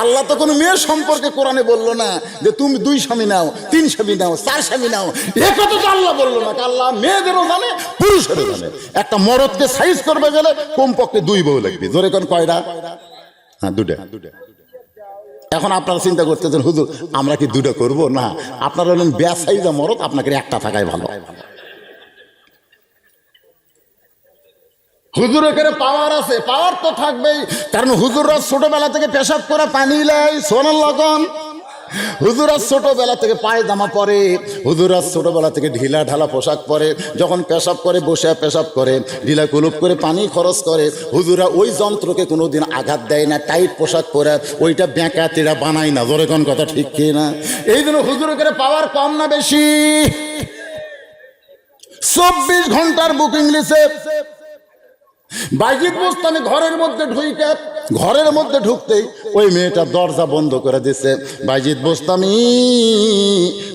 আল্লাহ তো কোনো মেয়ের সম্পর্কে কোরআনে বললো না যে তুমি 2 স্বামী নাও, 3 স্বামী নাও, 4 স্বামী নাও, এ কথা তো আল্লাহ বললো না। আল্লাহ মেয়েদেরও জানে, পুরুষেরও জানে। একটা মরদকে সাইজ করবে গেলে কমপক্ষে 2 বউ লাগবে। জোরে কোন কয়টা? হ্যাঁ, 2টা। এখন আপনারা চিন্তা করতেছেন হুজুর আমরা কি 2টা করব? না, আপনারা হলেন বেসাইজা মরদ, আপনাকে একটা থাকাই ভালো। হুজুর এখানে পাওয়ার আছে, পাওয়ার তো থাকবেই, কারণ হুজুররা ছোটবেলা থেকে পেশাব করে পানি লাই, সোনার লগন। হুজুরা ছোটবেলা থেকে পায়জামা পরে, হুজুরা ছোটবেলা থেকে ঢিলা ঢালা পোশাক পরে, যখন পেশাব করে বসে পেশাব করে, ঢিলা কুলুপ করে পানি খরচ করে। হুজুরা ওই যন্ত্রকে কোনোদিন আঘাত দেয় না, টাইট পোশাক পরে ওইটা বেঁকা তেড়া বানায় না। জোরে কোন কথা ঠিক কি না? এই জন্য হুজুরের পাওয়ার কম না বেশি? 24 ঘন্টার বুকিং লিছে। বাইজিদ বোস্তামি ঘরের মধ্যে ঢুকতেই ওই মেয়েটার দরজা বন্ধ করে দিছে। বাইজিদ বোস্তামি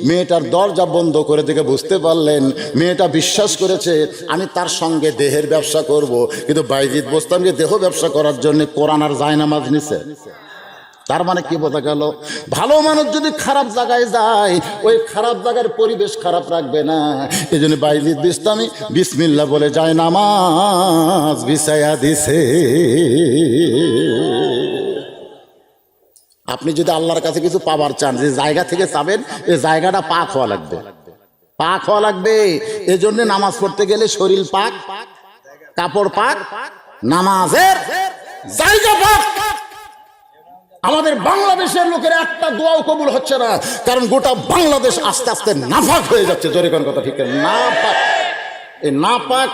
মেয়েটার দরজা বন্ধ করে দেখে বুঝতে পারলেন মেয়েটা বিশ্বাস করেছে আমি তার সঙ্গে দেহের ব্যবসা করব, কিন্তু বাইজিদ বোস্তামিকে দেহ ব্যবসা করার জন্য কোরআন আর জায়নামাজ নিছে। তার মানে কি বোঝা গেল? ভালো মানুষ যদি খারাপ জায়গায় যায়, ওই খারাপ জায়গার পরিবেশ খারাপ রাখবে না। এই জন্য বাইজিদ বোস্তামি বিসমিল্লাহ বলে যায় নামাজ বিছায়া দিছে। আপনি যদি আল্লাহর কাছে কিছু পাবার চান, যে জায়গা থেকে চাবেন, এই জায়গাটা পাক হওয়া লাগবে, পাক হওয়া লাগবে। এই জন্য নামাজ পড়তে গেলে শরীর পাক, কাপড় পাক, নামাজের জায়গা পাক। আমাদের বাংলাদেশের লোকের একটা দোয়াও কবুল হচ্ছে না, কারণ গোটা বাংলাদেশ আস্তে আস্তে নাপাক হয়ে যাচ্ছে। জোরে কোন কথা ঠিক না? নাপাক। এই নাপাক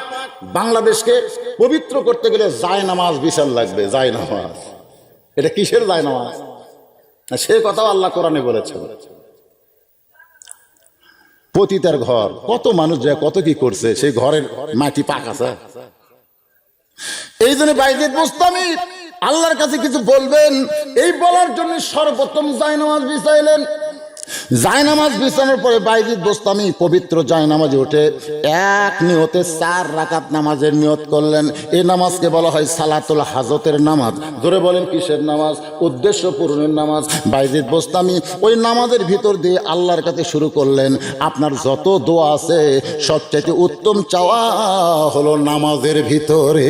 বাংলাদেশকে পবিত্র করতে গেলে জায়নামাজ বিশাল লাগবে। জায়নামাজ, এটা কিসের জায়নামাজ? সে কথাও আল্লাহ কোরআনে বলেছে। পতিতার ঘর, কত মানুষ যায় কত কি করছে, সেই ঘরের মাটি পাক আছে। এই জন্য বাইজিদ বোস্তামি আল্লাহর কাছে কিছু বলবেন, এই বলার জন্য সর্বপ্রথম জায়নামাজ বিছাইলেন। জায়নামাজ বিছানোর পরে বাইজিদ বোস্তামি পবিত্র জায়নামাজে উঠে এক নিয়তে 4 রাকাত নামাজের নিয়ত করলেন। এই নামাজকে বলা হয় সালাতুল হাজতের নামাজ। ধরে বলেন কিসের নামাজ? উদ্দেশ্য পূরণের নামাজ। বাইজিদ বোস্তামি ওই নামাজের ভিতর দিয়ে আল্লাহর কাছে শুরু করলেন, আপনার যত দোয়া আছে সবচেয়ে উত্তম চাওয়া হলো নামাজের ভিতরে।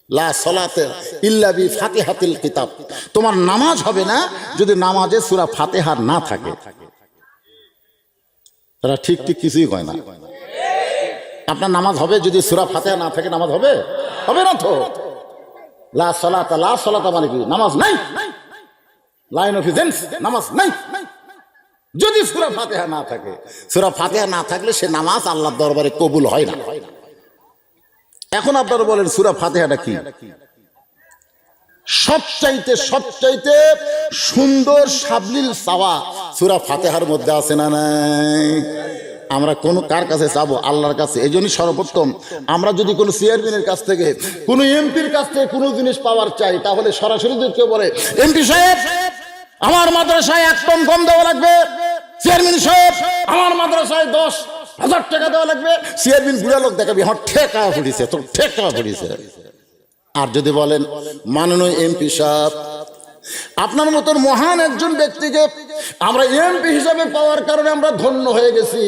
লা সালাতে ইল্লা বি ফাতিহাতিল কিতাব। তোমার নামাজ হবে না যদি নামাজে সূরা ফাতিহা না থাকে। তারা ঠিক কিছুই কয় না। আপনার নামাজ হবে যদি সূরা ফাতিহা না থাকে? নামাজ হবে? হবে না তো। লা সালাতা মানে কি? নামাজ নাই, লাইন অফ ইজেন্স, নামাজ নাই যদি সূরা ফাতিহা না থাকে। সূরা ফাতিহা না থাকলে সে নামাজ আল্লাহর দরবারে কবুল হয় না। এখন আপনারা বলেন সূরা ফাতিহাটা কি? সবচাইতে সুন্দর সাবলীল চাওয়া সূরা ফাতিহার মধ্যে আছে না নাই? আমরা কোন কার কাছে চাবো? আল্লাহর কাছে। এই জন্য সর্বপ্রথম আমরা যদি কোনো চেয়ারম্যানের কাছ থেকে, কোনো এমপির কাছ থেকে কোনো জিনিস পাওয়ার চাই, তাহলে সরাসরি যদি কেউ বলে এমপি সাহেব আমার মাদ্রাসায় 1 টন গম দেওয়া লাগবে, চেয়ারম্যান সাহেব আমার মাদ্রাসায় 10,000 টাকা দেওয়া লাগবে, চেয়ারম্যান বুড়া লোক দেখাবি হ্যাঁ ঠেকা পড়িছে, তোর ঠেকা পড়িছে। আর যদি বলেন মাননীয় এমপি সাহেব আপনার মতন মহান একজন ব্যক্তিকে আমরা এমপি হিসাবে পাওয়ার কারণে আমরা ধন্য হয়ে গেছি।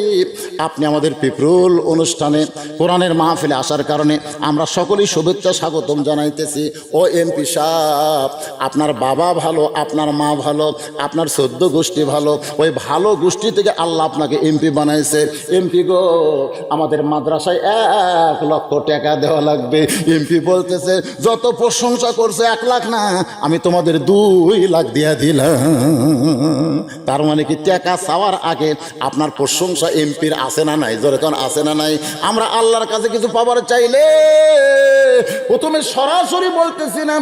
আপনি আমাদের পিপরুল অনুষ্ঠানে কোরআনের মাহফিলে আসার কারণে আমরা সকলেই শুভেচ্ছা স্বাগতম জানাইতেছি। ও এমপি সাহেব, আপনার বাবা ভালো, আপনার মা ভালো, আপনার 14 গোষ্ঠী ভালো, ওই ভালো গোষ্ঠী থেকে আল্লাহ আপনাকে এমপি বানাইছে। এমপি গো, আমাদের মাদ্রাসায় 1 লক্ষ টাকা দেওয়া লাগবে। এমপি বলতেছে যত প্রশংসা করছে 1 লাখ না, আমি তোমাদের 2 লাখ দিয়া দিলাম। তার মানে কি টাকা চাওয়ার আগে আপনার প্রশংসা এমপির আছে না নাই? জোরে কোন আছে না নাই? আমরা আল্লাহর কাছে কিছু পাবার চাইলে প্রথমে সরাসরি বলতেছি না,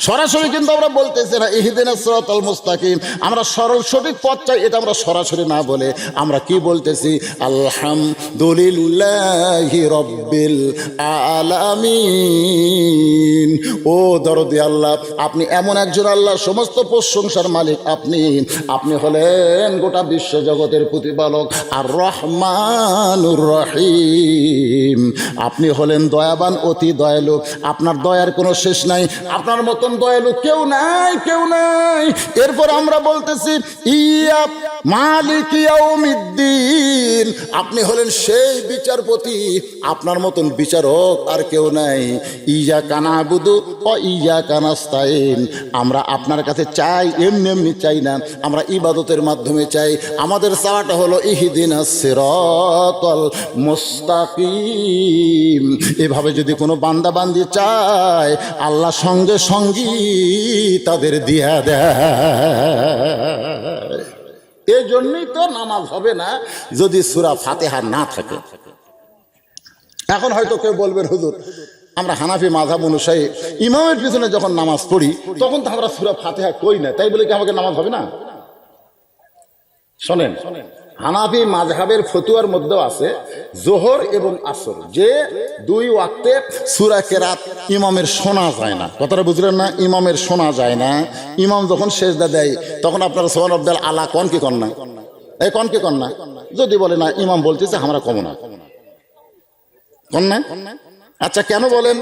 সরাসরি কিন্তু আমরা বলতেছি না ইহদিনাস সিরাতাল মুস্তাকিম, আমরা সরল সঠিক পথ চাই, এটা আমরা সরাসরি না বলে আমরা কি বলতেছি? আলহামদুলিল্লাহি রাব্বিল আলামিন। ও দরদি আল্লাহ, আপনি এমন একজন আল্লাহ, সমস্ত প্রশংসার মালিক আপনি। আপনি হলেন গোটা বিশ্ব জগতের প্রতিপালক আর রহমানুর রহিম। আপনি হলেন দয়াবান, অতি দয়ালু। আপনার দয়ার কোনো শেষ নাই, আপনার মতন দয়ালু কেউ নাই, কেউ নাই। এরপর আমরা বলতেছি ইয়া মালিক ইয়াউমিদ্দিন, আপনি হলেন সেই বিচারপতি, আপনার মতন বিচারক আর কেউ নাই। ইয়াকা না'বুদু ওয়া ইয়াকা নাস্তাইন, আমরা আপনার কাছে চাই, এমনি এমনি চাই না, আমরা ইবাদতের মাধ্যমে চাই। আমাদের চাওয়াটা হলো ইহদিনাস সিরাতাল মুস্তাকিম। এভাবে যদি কোনো বান্দা বান্দি চায়, আল্লাহ সঙ্গে সঙ্গী তাদের দিয়া দেয়। এই জন্যই তো নামাজ হবে না যদি সূরা ফাতিহা না থাকে। এখন হয়তো কেউ বলবেন হুজুর, আমরা হানাফি মাযহাব অনুযায়ী ইমামের পিছনে যখন নামাজ পড়ি তখন তো আমরা সূরা ফাতিহা কই না, তাই বলে কি আমাকে নামাজ হবে না? শোনেন, হানাফি মাযহাবের ফতোয়ার মধ্যেও আছে যোহর এবং আসর যে 2 ওয়াক্তে সূরা কেরাত ইমামের শোনা যায় না। কথাটা বুঝলেন না? ইমামের শোনা যায় না। ইমাম যখন সেজদা দেয় তখন আপনারা সুবহান রাব্বিয়াল আলা কোন কি কন না? এই কোন কি কন না? যদি বলে না ইমাম বলতেছে আমরা কম না, কোন না? আচ্ছা কেন বলেন,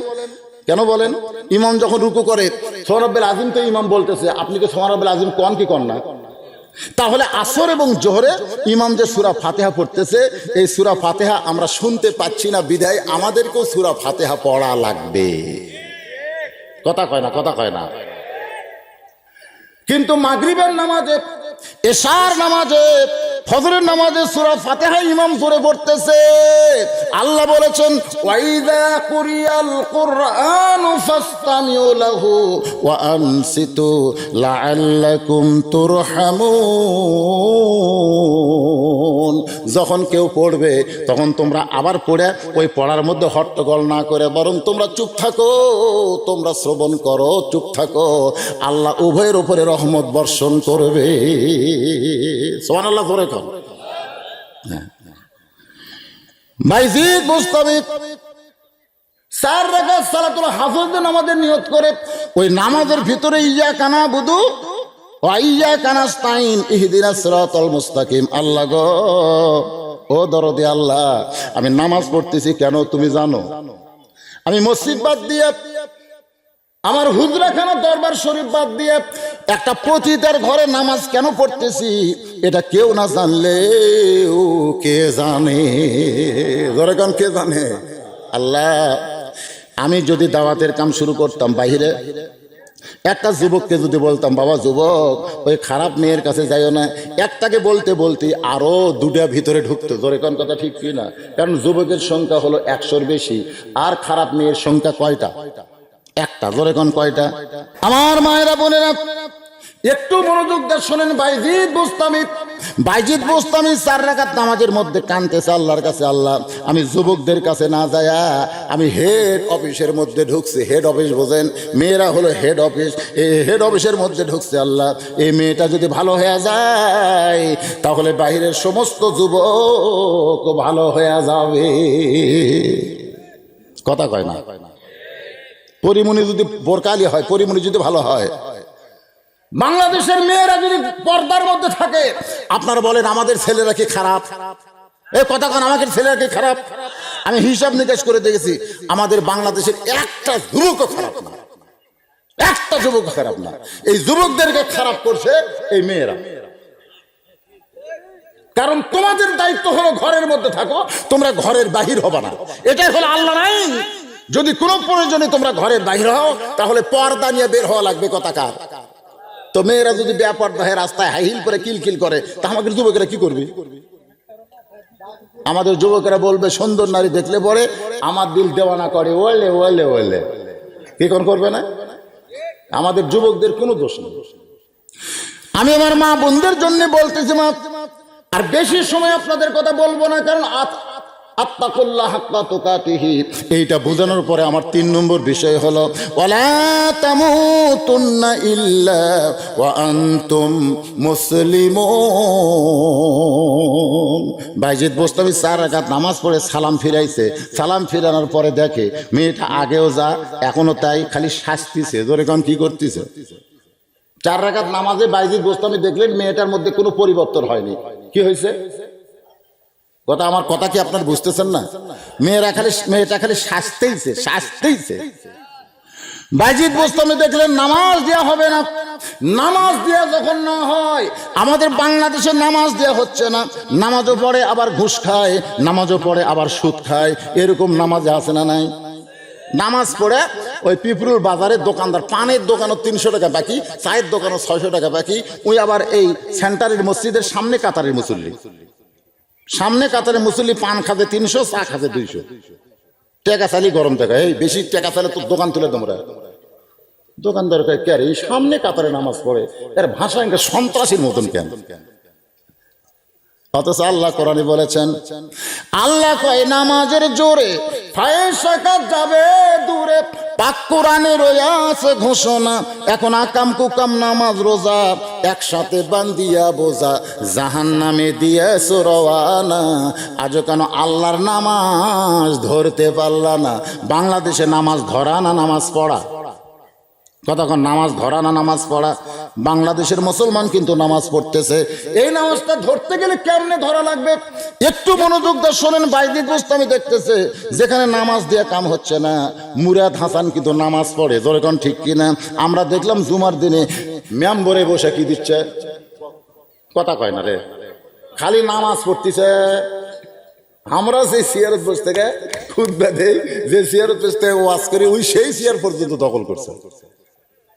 কেন বলেন? ইমাম যখন রুকু করে সুবহান রাব্বিয়াল আযীম তো ইমাম বলতেছে, আপনি কি সুবহান রাব্বিয়াল আযীম কোন কি কন না? তাহলে আসর এবং জোহরে ইমাম যে সূরা ফাতিহা পড়তেছে, এই সূরা ফাতিহা আমরা শুনতে পাচ্ছি না, বিধায় আমাদেরকেও সূরা ফাতিহা পড়া লাগবে। কথা কয় না, কথা কয় না। কিন্তু মাগরিবের নামাজে, এশার নামাজে, ফজরের নামাজে সূরা ফাতিহা ইমাম জোরে পড়তেছে। আল্লাহ বলেছেন ওয়াইদা কুরিয়াল কুরআনু ফাসতামিউ লাহু ওয়া আনসিতু লাআল্লাকুম তুরহামুন। যখন কেউ পড়বে তখন তোমরা আবার পড়ে ওই পড়ার মধ্যে হট্টগোল না করে বরং তোমরা চুপ থাকো, তোমরা শ্রবণ করো, চুপ থাকো, আল্লাহ উভয়ের উপরে রহমত বর্ষণ করবে। সুবহানাল্লাহ করে কর। বাইজিদ বুস্তামি 4 রাকাত সালাতুল হাফেজে নামাজের নিয়ত করে ওই নামাজের ভিতরে ইয়াকা না'বুদু ওয়া ইয়াকা নাস্তাইন ইহদিনাস সিরাতাল মুস্তাকিম। আল্লাহ গো, ও দরদি আল্লাহ, আমি নামাজ পড়তেছি কেন তুমি জানো? আমি মসজিদ বাদ দিয়ে, আমার হুজরাখানা দরবার শরীফ বাদ দিয়ে একটা পতিতার ঘরে নামাজ কেন পড়তেছি? এটা কেউ না জানলেও কে জানে? জোরেকান কে জানে? আল্লাহ, আমি যদি দাওয়াতের কাম শুরু করতাম বাইরে, একটা যুবককে যদি বলতাম বাবা যুবক ওই খারাপ মেয়ের কাছে যাইও না, একটাকে বলতে বলতে আরো 2টা ভিতরে ঢুকতো। জোরেকান কথা ঠিক কি না? কারণ যুবকের সংখ্যা হলো 100-র বেশি, আর খারাপ মেয়ের সংখ্যা কয়টা? একটা। জোরে কোন কয়টা? আমার মায়েরা বোনেরা একটু মনোযোগ দিয়ে শোনেন। বাইজিদ বুস্তামি 4 রাকাত নামাজের মধ্যে কাঁদতেছে আল্লাহর কাছে, আল্লাহ আমি যুবকদের কাছে না যায়া আমি হেড অফিসের মধ্যে ঢুকছি। হেড অফিস বোঝেন? মেয়েরা হলো হেড অফিস, এই হেড অফিসের মধ্যে ঢুকছে। আল্লাহ এই মেয়েটা যদি ভালো হয়ে যায় তাহলে বাহিরের সমস্ত যুবক ভালো হয়ে যাবে। কথা কয় না? পরিমণি যদি বোরকালি হয়, পরিমণি যদি ভালো হয়, বাংলাদেশের মেয়েরা যদি পর্দার মধ্যে থাকে, আপনারা বলেন আমাদের ছেলেরা কি খারাপ? এই কথা কোন, আমাদের ছেলেরা কি খারাপ? আমি হিসাব নিকাশ করে দেখেছি, আমাদের বাংলাদেশের একটা যুবকও খারাপ না। একটা যুবক খারাপ না, এই যুবকদেরকে খারাপ করছে এই মেয়েরা। কারণ তোমাদের দায়িত্ব হলো ঘরের মধ্যে থাকো, তোমরা ঘরের বাহির হবা না, এটাই হলো আল্লাহর আইন। যদি কোনো প্রয়োজনে তোমরা ঘরের বাহির হও তাহলে পর্দা নিয়ে বের হওয়া লাগবে কথাকার। তো মেয়েরা যদি বেপর্দা হয়ে রাস্তায় হাইহিল করে কিলকিল করে তা আমাদের যুবকেরা কি করবে? আমাদের যুবকেরা বলবে সুন্দর নারী দেখলে পরে আমার দিল দেওয়ানা করে, ওলে ওলে ওলে, কি করবে না? আমাদের যুবকদের কোনো দোষ নেই। আমি আমার মা বোনদের জন্য বলতেছি, মা আর বেশি সময় আপনাদের কথা বলবো না, কারণ আত্তাকুল্লাহ হাক্কা তুকাতিহি এইটা বোঝানোর পরে আমার 3 নম্বর বিষয় হলো ওয়ালা তামুতুন্না ইল্লা ওয়া আনতুম মুসলিমুন। বাইজিদ বোস্তামি 4 রাকাত নামাজ পড়ে সালাম ফিরাইছে, সালাম ফিরানোর পরে দেখে মেয়েটা আগেও যা এখনো তাই, খালি শাস্তিছে। জোরে কোন কি করতেছে? 4 রাকাত নামাজে বাইজিদ বোস্তামি দেখলেন মেয়েটার মধ্যে কোনো পরিবর্তন হয়নি। কি হয়েছে? কথা, আমার কথা কি আপনার বুঝতেছেন না? মেয়েটা খালি শাস্তেইছে। বাইজিদ বোস্তামি দেখলেন নামাজ দেওয়া হবে না। নামাজ দেওয়া যখন না হয়, আমাদের বাংলাদেশে নামাজ দেওয়া হচ্ছে না, নামাজও পড়ে আবার ঘুষ খায়, নামাজও পড়ে আবার সুদ খায়, এরকম নামাজে আছে না নাই? নামাজ পড়ে ওই পিপরুল বাজারের দোকানদার, পানের দোকানও 300 টাকা বাকি, চায়ের দোকানও 600 টাকা বাকি, ওই আবার এই সেন্টারের মসজিদের সামনে কাতারের মুসল্লি, সামনে কাতারে মুসল্লি পান খাতে 300, চা খাতে 200 টাকা চালি গরম টাকা। এই বেশি টাকা চালে তো দোকান তুলে তোমরা। দোকানদার কে এই সামনে কাতারে নামাজ পড়ে, এর ভাষা একটা সন্ত্রাসীর মতন কেন? অথচ আল্লাহ কোরআনে বলেছেন, আল্লাহ কয় নামাজের জোরে ফায়সাকাত যাবে দূরে। পাক কোরআনে রয়েছে ঘোষণা, এখন আকাম কুকাম নামাজ রোজা একসাথে বান্দিয়া বোঝা, জাহান্নামে দিয়েছ রওয়ানা। আজও কেন আল্লাহর নামাজ ধরতে পারলা না? বাংলাদেশে নামাজ ধরা না নামাজ পড়া? কতক্ষণ নামাজ ধরা না নামাজ পড়া? বাংলাদেশের মুসলমান কিন্তু নামাজ পড়তেছে। এই নামাজটা ধরতে গেলে কেমনে ধরা লাগবে একটু মনোযোগ দিয়ে শোনেন। বাইজিদ বোস্তামি দেখতেছে যেখানে নামাজ দিয়ে কাম হচ্ছে না, মুরাদ হাসান কিন্তু নামাজ পড়ে। যেরকম ঠিক কিনা? আমরা দেখলাম জুমার দিনে মেম্বরে বসে কি দিচ্ছে, কথা কয় না রে, খালি নামাজ পড়তেছে। আমরা সেই চেয়ারত বসে থেকে খুতবা দেই, যে চেয়ারত বসে থেকে ওয়াজ করি, ওই সেই চেয়ার পর্যন্ত দখল করছে।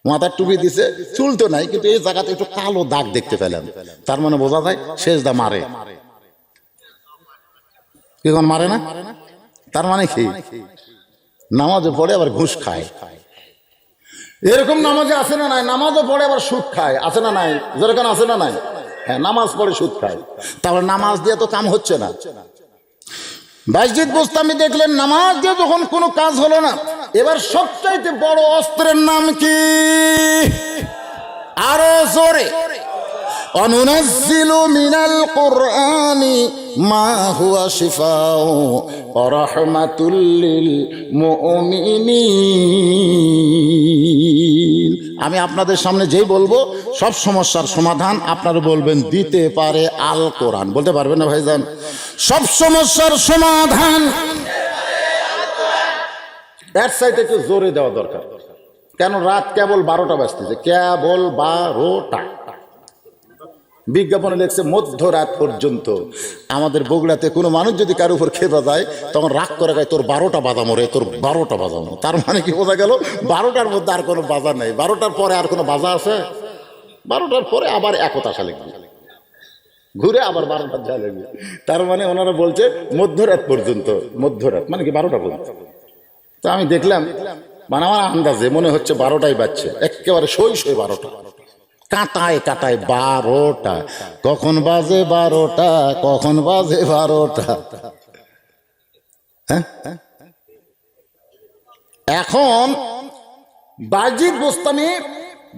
মাথার টুপি দিছে, চুল তো নাই, কিন্তু এই জায়গাতে একটু কালো দাগ দেখতে পেলাম, তার মানে বোঝা যায় সেজদা মারে। কি কোন মারে না? তার মানে কি? নামাজও পড়ে আবার ঘুষ খায়। এরকম নামাজে আছে না নাই? নামাজও পড়ে আবার সুদ খায়, আছে না নাই? যেরকম আছে না নাই? হ্যাঁ, নামাজ পড়ে সুদ খায়। তারপর নামাজ দিয়ে তো কাম হচ্ছে না। বাইজিদ বোস্তামি দেখলেন নামাজ দিয়ে যখন কোনো কাজ হলো না, এবার সবচাইতে বড় অস্ত্রের নাম কি? আরো জোরে, অনুনাজ্জিলু মিনাল কুরআনি মা হুয়া শিফাউ ওয়া রাহমাতুল লিল মুমিনিন। আমি আপনাদের সামনে যেই বলবো সব সমস্যার সমাধান আপনারা বলবেন দিতে পারে আল কোরআন। বলতে পারবেন না ভাইজান? সব সমস্যার সমাধান এর সাইডে একটু জোরে দেওয়া দরকার। কেন? রাত কেবল 12টা বাজতেছে, কেবল 12টা। বিজ্ঞাপনে লেখছে মধ্যরাত পর্যন্ত। আমাদের বগুড়াতে কোনো মানুষ যদি কারোর উপর খেপে যায় তখন রাগ করে গায়, তোর 12টা বাজামো রে, তোর 12টা বাজামো। তার মানে কি বোঝা গেল? 12টার মধ্যে আর কোনো বাজার নেই। 12টার পরে আর কোনো বাজার আছে? 12টার পরে আবার একতাশা লিখবে, ঘুরে আবার 12টার যা লিখবে। তার মানে ওনারা বলছে মধ্যরাত পর্যন্ত। মধ্যরাত মানে কি 12টা পর্যন্ত। তো আমি দেখলাম, মানে আমার আন্দাজে মনে হচ্ছে 12টাই বাজছে, একেবারে সই 12টা, কাটায় কাটায় 12টা। কখন বাজে 12টা, কখন বাজে 12টা। হ্যাঁ, এখন বাইজিদ বোস্তামি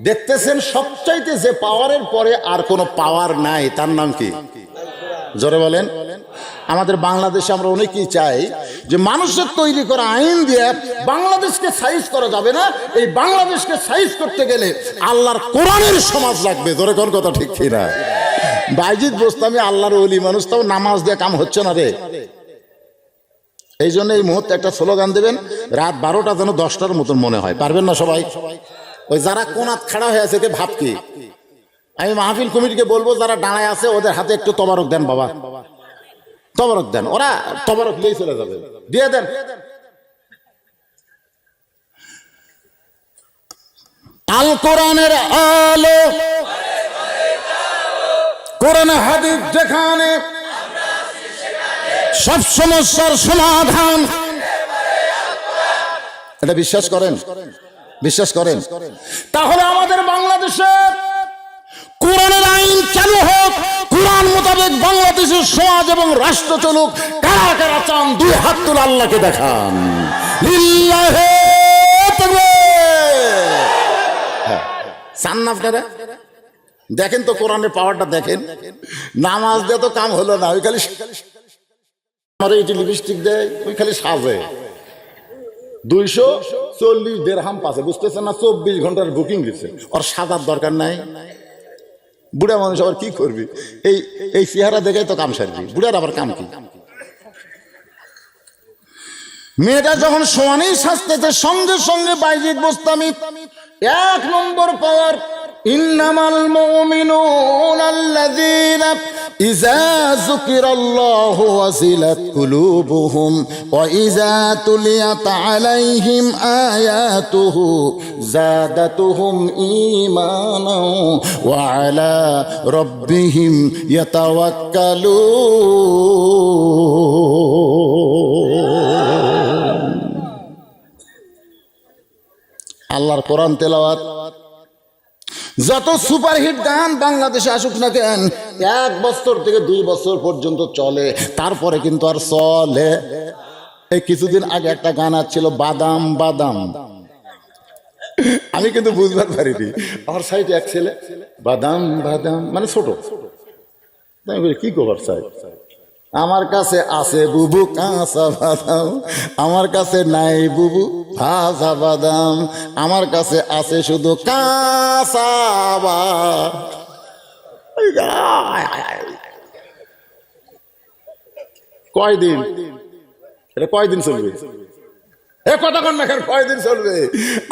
দেখতেছেন সবচাইতে যে পাওয়ারের পরে আর কোনো পাওয়ার নাই, তার নাম কি? জোরে বলেন। আমাদের বাংলাদেশে আমরা অনেকেই চাই যে মানুষের তৈরি করা আইন দিয়ে বাংলাদেশকে সাইজ করা যাবে না, এই বাংলাদেশকে সাইজ করতে গেলে আল্লাহর কোরআনের সমাজ লাগবে। জোরে কোন কথা ঠিক কিনা? বাইজিদ বোস্তামি আল্লাহর ওলি মানুষ, তাও নামাজ দিয়ে কাম হচ্ছে না রে। এই জন্য এই মুহূর্তে একটা স্লোগান দেবেন, রাত 12টা যেন 10টার মতন মনে হয়। পারবেন না সবাই? ওই যারা কোনাত খাড়া হয়ে আছে ভাব কি, আমি মাহফিল কমিটিকে বলবো যারা দাঁড়ায় আছে ওদের হাতে একটু তবারক দেন, বাবা তবারক দেন, ওরা তবারক নিয়ে চলে যাবে, দিয়ে দেন। আল কোরআনের আলো, কোরআন হাদিস যেখানে সব সমস্যার সমাধান, এটা বিশ্বাস করেন? বিশ্বাস করেন? তাহলে আমাদের বাংলাদেশে কোরআনের আইন চালু হোক, কোরআন মোতাবেক বাংলাদেশের সমাজ এবং রাষ্ট্র চলুক। কারা কারা চান দুই হাত তুলে আল্লাহকে দেখান। লিল্লাহে তাকবীর। চান না আপনারা? দেখেন তো কোরআনের পাওয়ারটা দেখেন। নামাজ দিয়ে তো কাম হলো না, ওই খালি আমার এই লিপস্টিক দেয়, ওই খালি সাজে। 240 দিরহাম পাচ্ছে, বুঝতেছেন না? 24 ঘন্টার বুকিং দিচ্ছে, ওর সাজার দরকার নাই। বুড়া মানুষ আবার কি করবি? এই চেহারা দেখে তো কাম সারবি, বুড়ার আবার কাম কি? মেয়েটা যখন সমানেই সাজতেছে, সঙ্গে সঙ্গে বাইজিদ বোস্তামি 1 নম্বর পাওয়ার। ইন্নামাল মুমিনুনা আল্লাযীনা ইযা যুকিরাল্লাহু ওয়াজিলাত কুলুবুহুম ওয়া ইযা তুলিয়াত আলাইহিম আয়াতুহু যাদাতুহুম ঈমানাও ওয়া আলা রাব্বিহিম ইয়াতাওয়াক্কালুন। আল্লাহর কোরআন তেলাওয়াত, যত সুপারহিট গান বাংলাদেশে আসুক না কেন, 1 বছর থেকে 2 বছর পর্যন্ত চলে, তারপরে কিন্তু আর চলে। এই কিছুদিন আগে একটা গান ছিল বাদাম বাদাম, আমি কিন্তু বুঝবার পারিনি। আমার সাইডে এক ছেলে বাদাম বাদাম মানে ছোট, আমি বলি কি কবার চাই, আমার কাছে আছে বুবু কাঁচা বাদাম, আমার কাছে নাই বুবু ভাজা বাদাম, আমার কাছে আছে শুধু কাঁচা বাদাম। কয়দিন এটা কয়দিন চলবে? এ কথা কন না কেন? কয়দিন চলবে?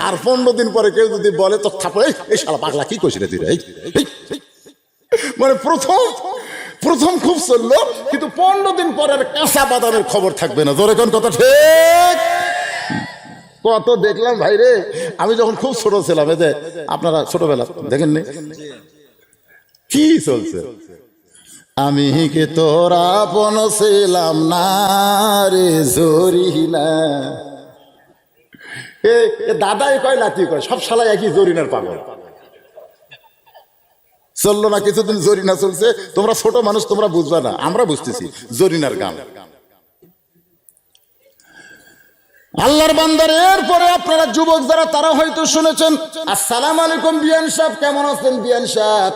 আর 15 দিন পরে কেউ যদি বলে তো থাপড়ে, এই শালা পাগলা কি কইছিস রে তুই? মানে প্রথম খুব চললো, কিন্তু 15 দিন পরের কাঁচা বাদামের খবর থাকবে না। জোরে কোন কথা ঠিক? কত দেখলাম ভাই রে, আমি যখন খুব ছোট ছিলাম, এতে আপনারা ছোটবেলা দেখেননি কি চলছে? আমি কি তোরা আপন ছিলাম না রে জরিনা, এ দাদাই কয় লাতি কয়, সব শালা একই জরিনার পাগল। চললো না কিছুদিন, জরিনা চলছে। তোমরা ছোট মানুষ, তোমরা বুঝবা না, আমরা বুঝতেছি জরিনার গান। আল্লাহর বান্দার এরপরে আপনারা যুবক যারা, তারা হয়তো শুনেছেন আসসালামু আলাইকুম বিয়ান সাহেব, কেমন আছেন বিয়ান সাহেব?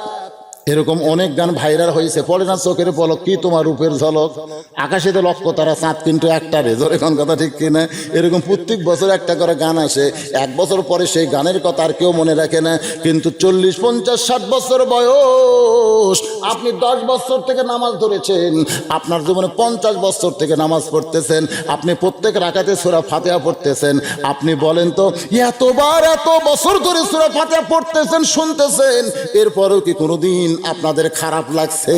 এরকম অনেক গান ভাইরাল হয়েছে। পড়ে না চোখের পলক কি তোমার রূপের ঝলক, আকাশেতে লক্ষ্য তারা চাঁদ কিন্তু একটা রে। জোরে কোন কথা ঠিক কিনা? এরকম প্রত্যেক বছর একটা করে গান আসে। 1 বছর পরে সেই গানের কথা আর কেউ মনে রাখে না, কিন্তু 40, 50, 60 বছর বয়স, আপনি 10 বছর থেকে নামাজ ধরেছেন, আপনার জীবনে 50 বছর থেকে নামাজ পড়তেছেন, আপনি প্রত্যেক রাকাতে সূরা ফাতিহা পড়তেছেন। আপনি বলেন তো, এত বছর ধরে সূরা ফাতিহা পড়তেছেন, শুনতেছেন, এরপরেও কি কোনোদিন আপনাদের খারাপ লাগছে?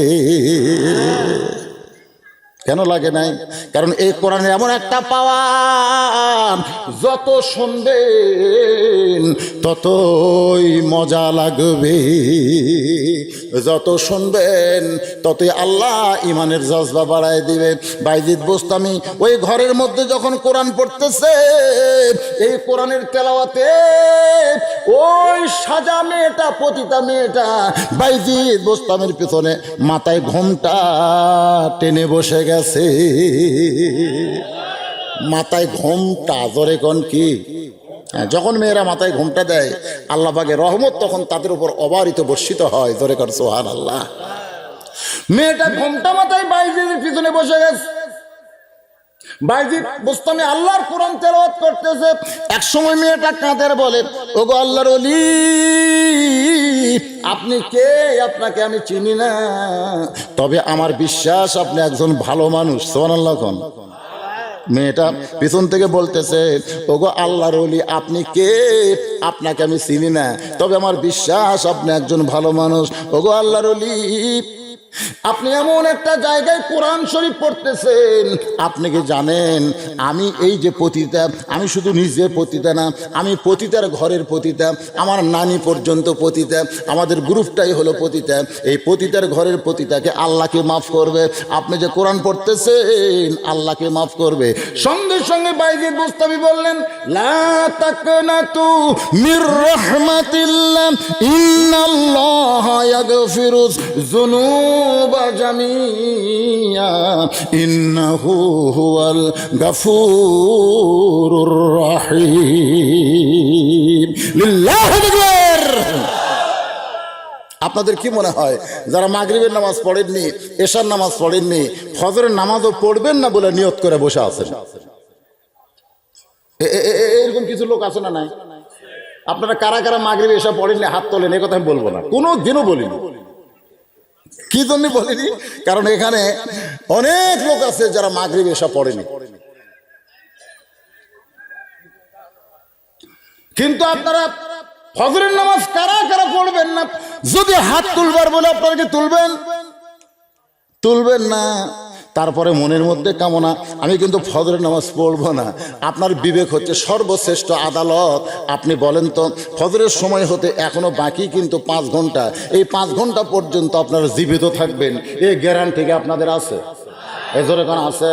কেন লাগে নাই? কারণ এই কোরআনে এমন একটা পাওয়ার, যত শুনবেন ততই মজা লাগবে, যত শুনবেন ততই আল্লাহ ইমানের জজবা বাড়ায় দিবে। বাইজিদ বোস্তামি ওই ঘরের মধ্যে যখন কোরআন পড়তেছে, এই কোরআনের তেলাওয়াতে ওই সাজা মেয়েটা, পতিতা মেয়েটা বাইজিদ বোস্তামির পিছনে মাথায় ঘোমটা টেনে বসে গেছে। মাথায় ঘোমটা, জোরে কোন কি? যখন মেয়েরা মাথায় ঘোমটা দেয়, আল্লাহ পাকের রহমত তখন তাদের উপর অবারিত বর্ষিত হয়। জোরে কর সুবহানাল্লাহ। মেয়েটা ঘোমটা মাথায় বাইজিদের পিছনে বসে গেছে। বাইজিদ বোস্তামি আল্লাহর কোরআন তেলাওয়াত করতেছে। এক সময় মেয়েটা কাঁদের বলে, ওগো আল্লাহর ওলি, আপনি কে? আপনাকে আমি চিনি না, তবে আমার বিশ্বাস আপনি একজন ভালো মানুষ। সুবহানাল্লাহ কোন? মেয়েটা পিছন থেকে বলতেছে, ওগো আল্লাহর ওলি, আপনি কে? আপনাকে আমি চিনি না, তবে আমার বিশ্বাস আপনি একজন ভালো মানুষ। ওগো আল্লাহর ওলি, আপনি এমন একটা জায়গায় কোরআন শরীফ পড়তেছেন, আপনি কি জানেন আমি এই যে পতিতা, আমি শুধু নিজে পতিতা না, আমি পতিতার ঘরের পতিতা, আমার নানি পর্যন্ত পতিতা, আমাদের গ্রুপটাই হলো পতিতা। এই পতিতার ঘরের পতিতাকে আল্লাহকে মাফ করবে। আপনি যে কোরআন পড়তেছেন আল্লাহকে মাফ করবে। সঙ্গে সঙ্গে বাইজিদ বুস্তামি বললেন, লা তাকনাতু মির রাহমাতিল্লাহ ইন্নাল্লাহা ইয়াগফিরুয যুনুবা জামিয়া ইন্নাহু হুয়াল গাফুরুর রহিম। লিল্লাহি আকবার। আপনাদের কি মনে হয় যারা মাগরিবের নামাজ পড়েননি, এশার নামাজ পড়েননি, ফজরের নামাজও পড়বেন না বলে নিয়ত করে বসে আছেন? এরকম কিছু লোক আছে না নাই? আপনারা কারা কারা মাগরিব এশা পড়েননি হাত তোলেন। এ কথা আমি বলবো না, কোনো দিনও বলিনি। কি জন্য বলিনি? কারণ এখানে অনেক লোক আছে যারা মাগরিব এশা পড়েনি। কিন্তু আপনারা ফজরের নামাজ কারা কারা পড়বেন না? যদি হাত তুলবার বলে আপনারা কি তুলবেন? তুলবেন না। তারপরে মনের মধ্যে কামনা, আমি কিন্তু ফজরের নামাজ পড়বো না। আপনার বিবেক হচ্ছে সর্বশ্রেষ্ঠ আদালত। আপনি বলেন তো, ফজরের সময় হতে এখনো বাকি কিন্তু 5 ঘন্টা, এই 5 ঘন্টা পর্যন্ত আপনারা জীবিত থাকবেন, এই গ্যারান্টি কি আপনাদের আছে? এজোরে কোন আছে?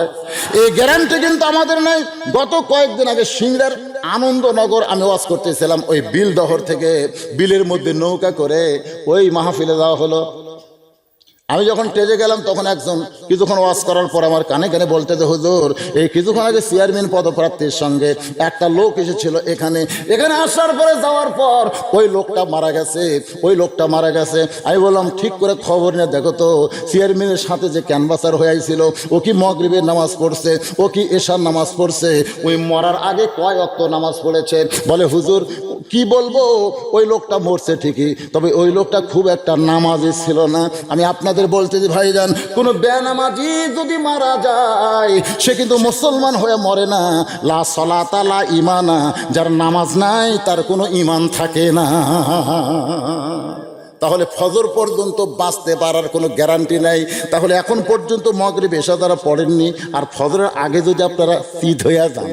এই গ্যারান্টি কিন্তু আমাদের নাই। গত কয়েকদিন আগে সিংড়ার আনন্দনগর আমি ওয়াজ করতেছিলাম, ওই বিল দহর থেকে বিলের মধ্যে নৌকা করে ওই মাহফিলে যাওয়া হলো। আমি যখন স্টেজে গেলাম তখন একজন কিছুক্ষণ ওয়াজ করার পর আমার কানে কানে বলতে, যে হুজুর, এই কিছুক্ষণ আগে চেয়ারম্যান পদপ্রার্থীর সঙ্গে একটা লোক এসেছিল এখানে আসার পরে যাওয়ার পর ওই লোকটা মারা গেছে, ওই লোকটা মারা গেছে। আমি বললাম, ঠিক করে খবর নিয়ে দেখো তো, চেয়ারম্যানের সাথে যে ক্যানভাসার হয়ে আইছিল, ও কি মাগরিবের নামাজ পড়ছে, ও কি এশার নামাজ পড়ছে, ওই মরার আগে কয় ওয়াক্ত নামাজ পড়েছে? বলে, হুজুর কি বলবো, ওই লোকটা মরছে ঠিকই, তবে ওই লোকটা খুব একটা নামাজি ছিল না। আমি আপনাদের বলতে যে ভাইজান, কোন বেনামাজি যদি মারা যায় সে কিন্তু মুসলমান হয়ে মরে না। লা সালাতা লা ঈমানা, যার নামাজ নাই তার কোনো ঈমান থাকে না। তাহলে ফজর পর্যন্ত বাঁচতে পারার কোনো গ্যারান্টি নাই। তাহলে এখন পর্যন্ত মাগরিব এশা যারা পড়েননি, আর ফজরের আগে যদি আপনারা শীত হইয়া যান,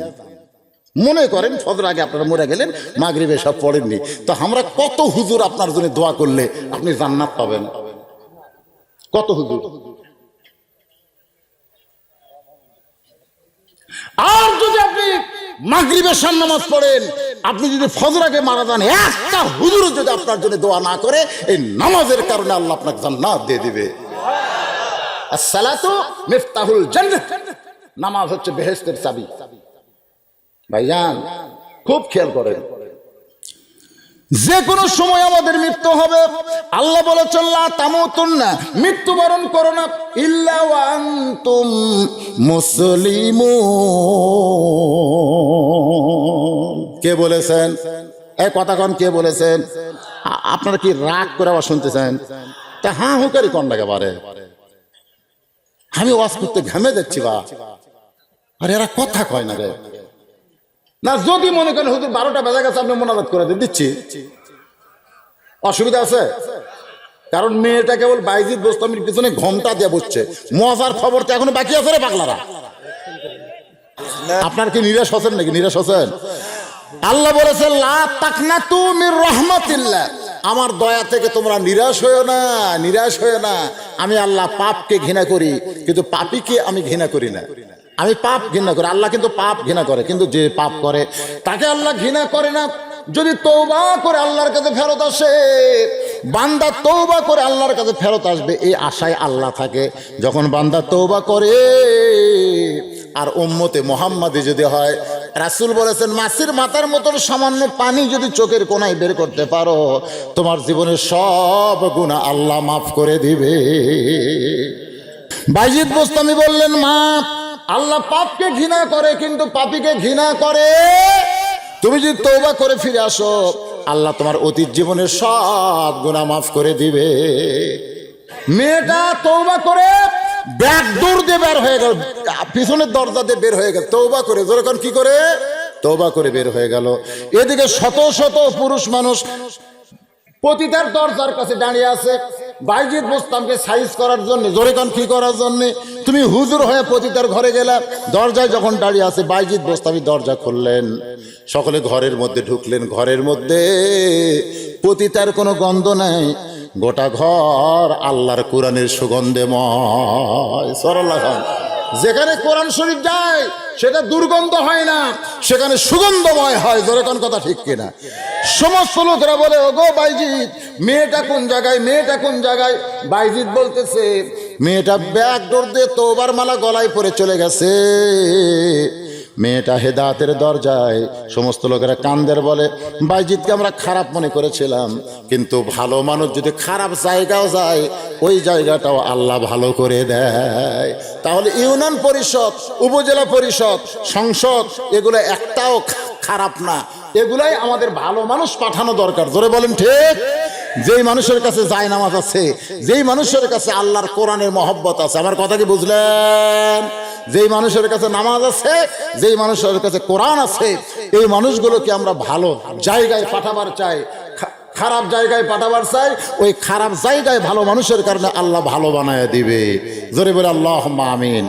মনে করেন ফজর আগে আপনারা মরে গেলেন, মাগরিব এশা পড়েননি, তো আমরা কত হুজুর আপনার জন্য দোয়া করলে আপনি জান্নাত পাবেন? কত হুজুর। আর যদি আপনি মাগরিবের নামাজ পড়েন, আপনি যদি ফজর আগে মারা যান, একটা হুজুর যদি আপনার জন্য দোয়া না করে, এই নামাজের কারণে আল্লাহ আপনাকে জান্নাত দিয়ে দিবে। আসসালাতু মিফতাহুল জান্নাহ, নামাজ হচ্ছে বেহেশতের চাবি। ভাইজান খুব খেয়াল করেন, যে কোনো সময় আমাদের মৃত্যু হবে। আল্লাহ বলেছেন, লা তামুতুন্না, মৃত্যুবরণ করো না, ইল্লা ওয়া আনতুম মুসলিমুন। কে বলেছেন? এই কথা কোন কে বলেছেন? আপনারা কি রাগ করে আবার শুনতেছেন? তা হ্যাঁ হুকারি কোন লাগে বারে, আমি ওয়াজ করতে ঘামে যাচ্ছি বা, আরে এরা কথা কয় না রে। না, যদি মনে করেন হুজুর 12টা বেজে গেছে, আপনি মোনাজাত করে দিচ্ছি, অসুবিধা আছে? কারণ মেয়েটা কেবল বাইজিদ বোস্তামির পিছনে ঘন্টা দিয়ে বসছে, মজার খবর তো এখনো বাকি আছে রে পাগলারা। আপনার কি নিরাশ হচ্ছেন নাকি? নিরাশ হচ্ছেন? আল্লাহ বলেছেন, লা তাকনাতু মির রাহমাতিল্লাহ, আমার দয়া থেকে তোমরা নিরাশ হয়েও না, নিরাশ হয়েও না। আমি আল্লাহ পাপকে ঘৃণা করি, কিন্তু পাপীকে আমি ঘৃণা করি না। আমি পাপ ঘৃণা করি, আল্লাহ কিন্তু পাপ ঘৃণা করে, কিন্তু যে পাপ করে তাকে আল্লাহ ঘৃণা করে না। যদি তওবা করে আল্লাহর কাছে ফেরত আসে, বান্দা তওবা করে আল্লাহর কাছে ফেরত আসবে, এই আশায় আল্লাহ থাকে। যখন বান্দা তওবা করে আর উম্মতে মুহাম্মাদি যদি হয়, রাসূল বলেছেন, মাছির মাথার মতন সামান্য পানি যদি চোখের কোণায় বের করতে পারো, তোমার জীবনের সব গুনাহ আল্লাহ মাফ করে দিবে। বাইজিদ বোস্তামি বললেন, মা, আল্লাহ পাপকে ঘৃণা করে কিন্তু পাপীকে ঘৃণা করে। তুমি যদি তওবা করে ফিরে আসো, আল্লাহ তোমার অতীত জীবনের সব গুনাহ মাফ করে দিবে। মেয়েটা তওবা করে ব্যাক ডোর দিয়ে বের হয়ে গেল, পিছনের দরজা দিয়ে বের হয়ে গেল, তওবা করে, যখন কি করে তওবা করে বের হয়ে গেল। এদিকে শত শত পুরুষ মানুষ পতিতার দরজার কাছে দাঁড়িয়ে আছে বাইজিদ বোস্তামকে সাইজ করার জন্য, জোরেকান কি করার জন্য। তুমি হুজুর হয়ে পতিতার ঘরে গেলা, দরজায় যখন দাঁড়িয়ে আছে বাইজিদ বোস্তামি দরজা খুললেন, সকলে ঘরের মধ্যে ঢুকলেন। ঘরের মধ্যে পতিতার কোনো গন্ধ নাই, গোটা ঘর আল্লাহর কোরআনের সুগন্ধেময়। সরল্লাহ খান, যেখানে কোরআন শরীফ যায় সেটা দুর্গন্ধ হয় না, সেখানে সুগন্ধময় হয়। যেরকম কথা ঠিক কিনা? সমস্ত লোকেরা বলে, ওগো বাইজিদ, মেয়েটা কোন জায়গায়, মেয়েটা কোন জায়গায়? বাইজিদ বলতেছে, মেয়েটা ব্যাগ ডোর দিয়ে তওবার মালা গলায় পরে চলে গেছে, মেয়েটা হেদায়েতের দরজায়। সমস্ত লোকেরা কান্দের বলে, বাইজিদকে আমরা খারাপ মনে করেছিলাম, কিন্তু ভালো মানুষ যদি খারাপ জায়গাও যায়, ওই জায়গাটাও আল্লাহ ভালো করে দেয়। তাহলে ইউনিয়ন পরিষদ, উপজেলা পরিষদ, সংসদ, এগুলো একটাও খারাপ না, এগুলাই আমাদের ভালো মানুষ পাঠানো দরকার। জোরে বলেন ঠিক। যেই মানুষের কাছে জায়নামাজ আছে, যেই মানুষের কাছে আল্লাহর কোরআনের মহব্বত আছে, আমার কথা কি বুঝলেন? যেই মানুষের কাছে নামাজ আছে, যেই মানুষের কাছে কোরআন আছে, এই মানুষগুলোকে আমরা ভালো জায়গায় পাঠাবার চাই, খারাপ জায়গায় পাঠাবার চাই। ওই খারাপ জায়গায় ভালো মানুষের কারণে আল্লাহ ভালো বানায় দিবে। জোরে বলে আল্লাহুম্মা আমিন।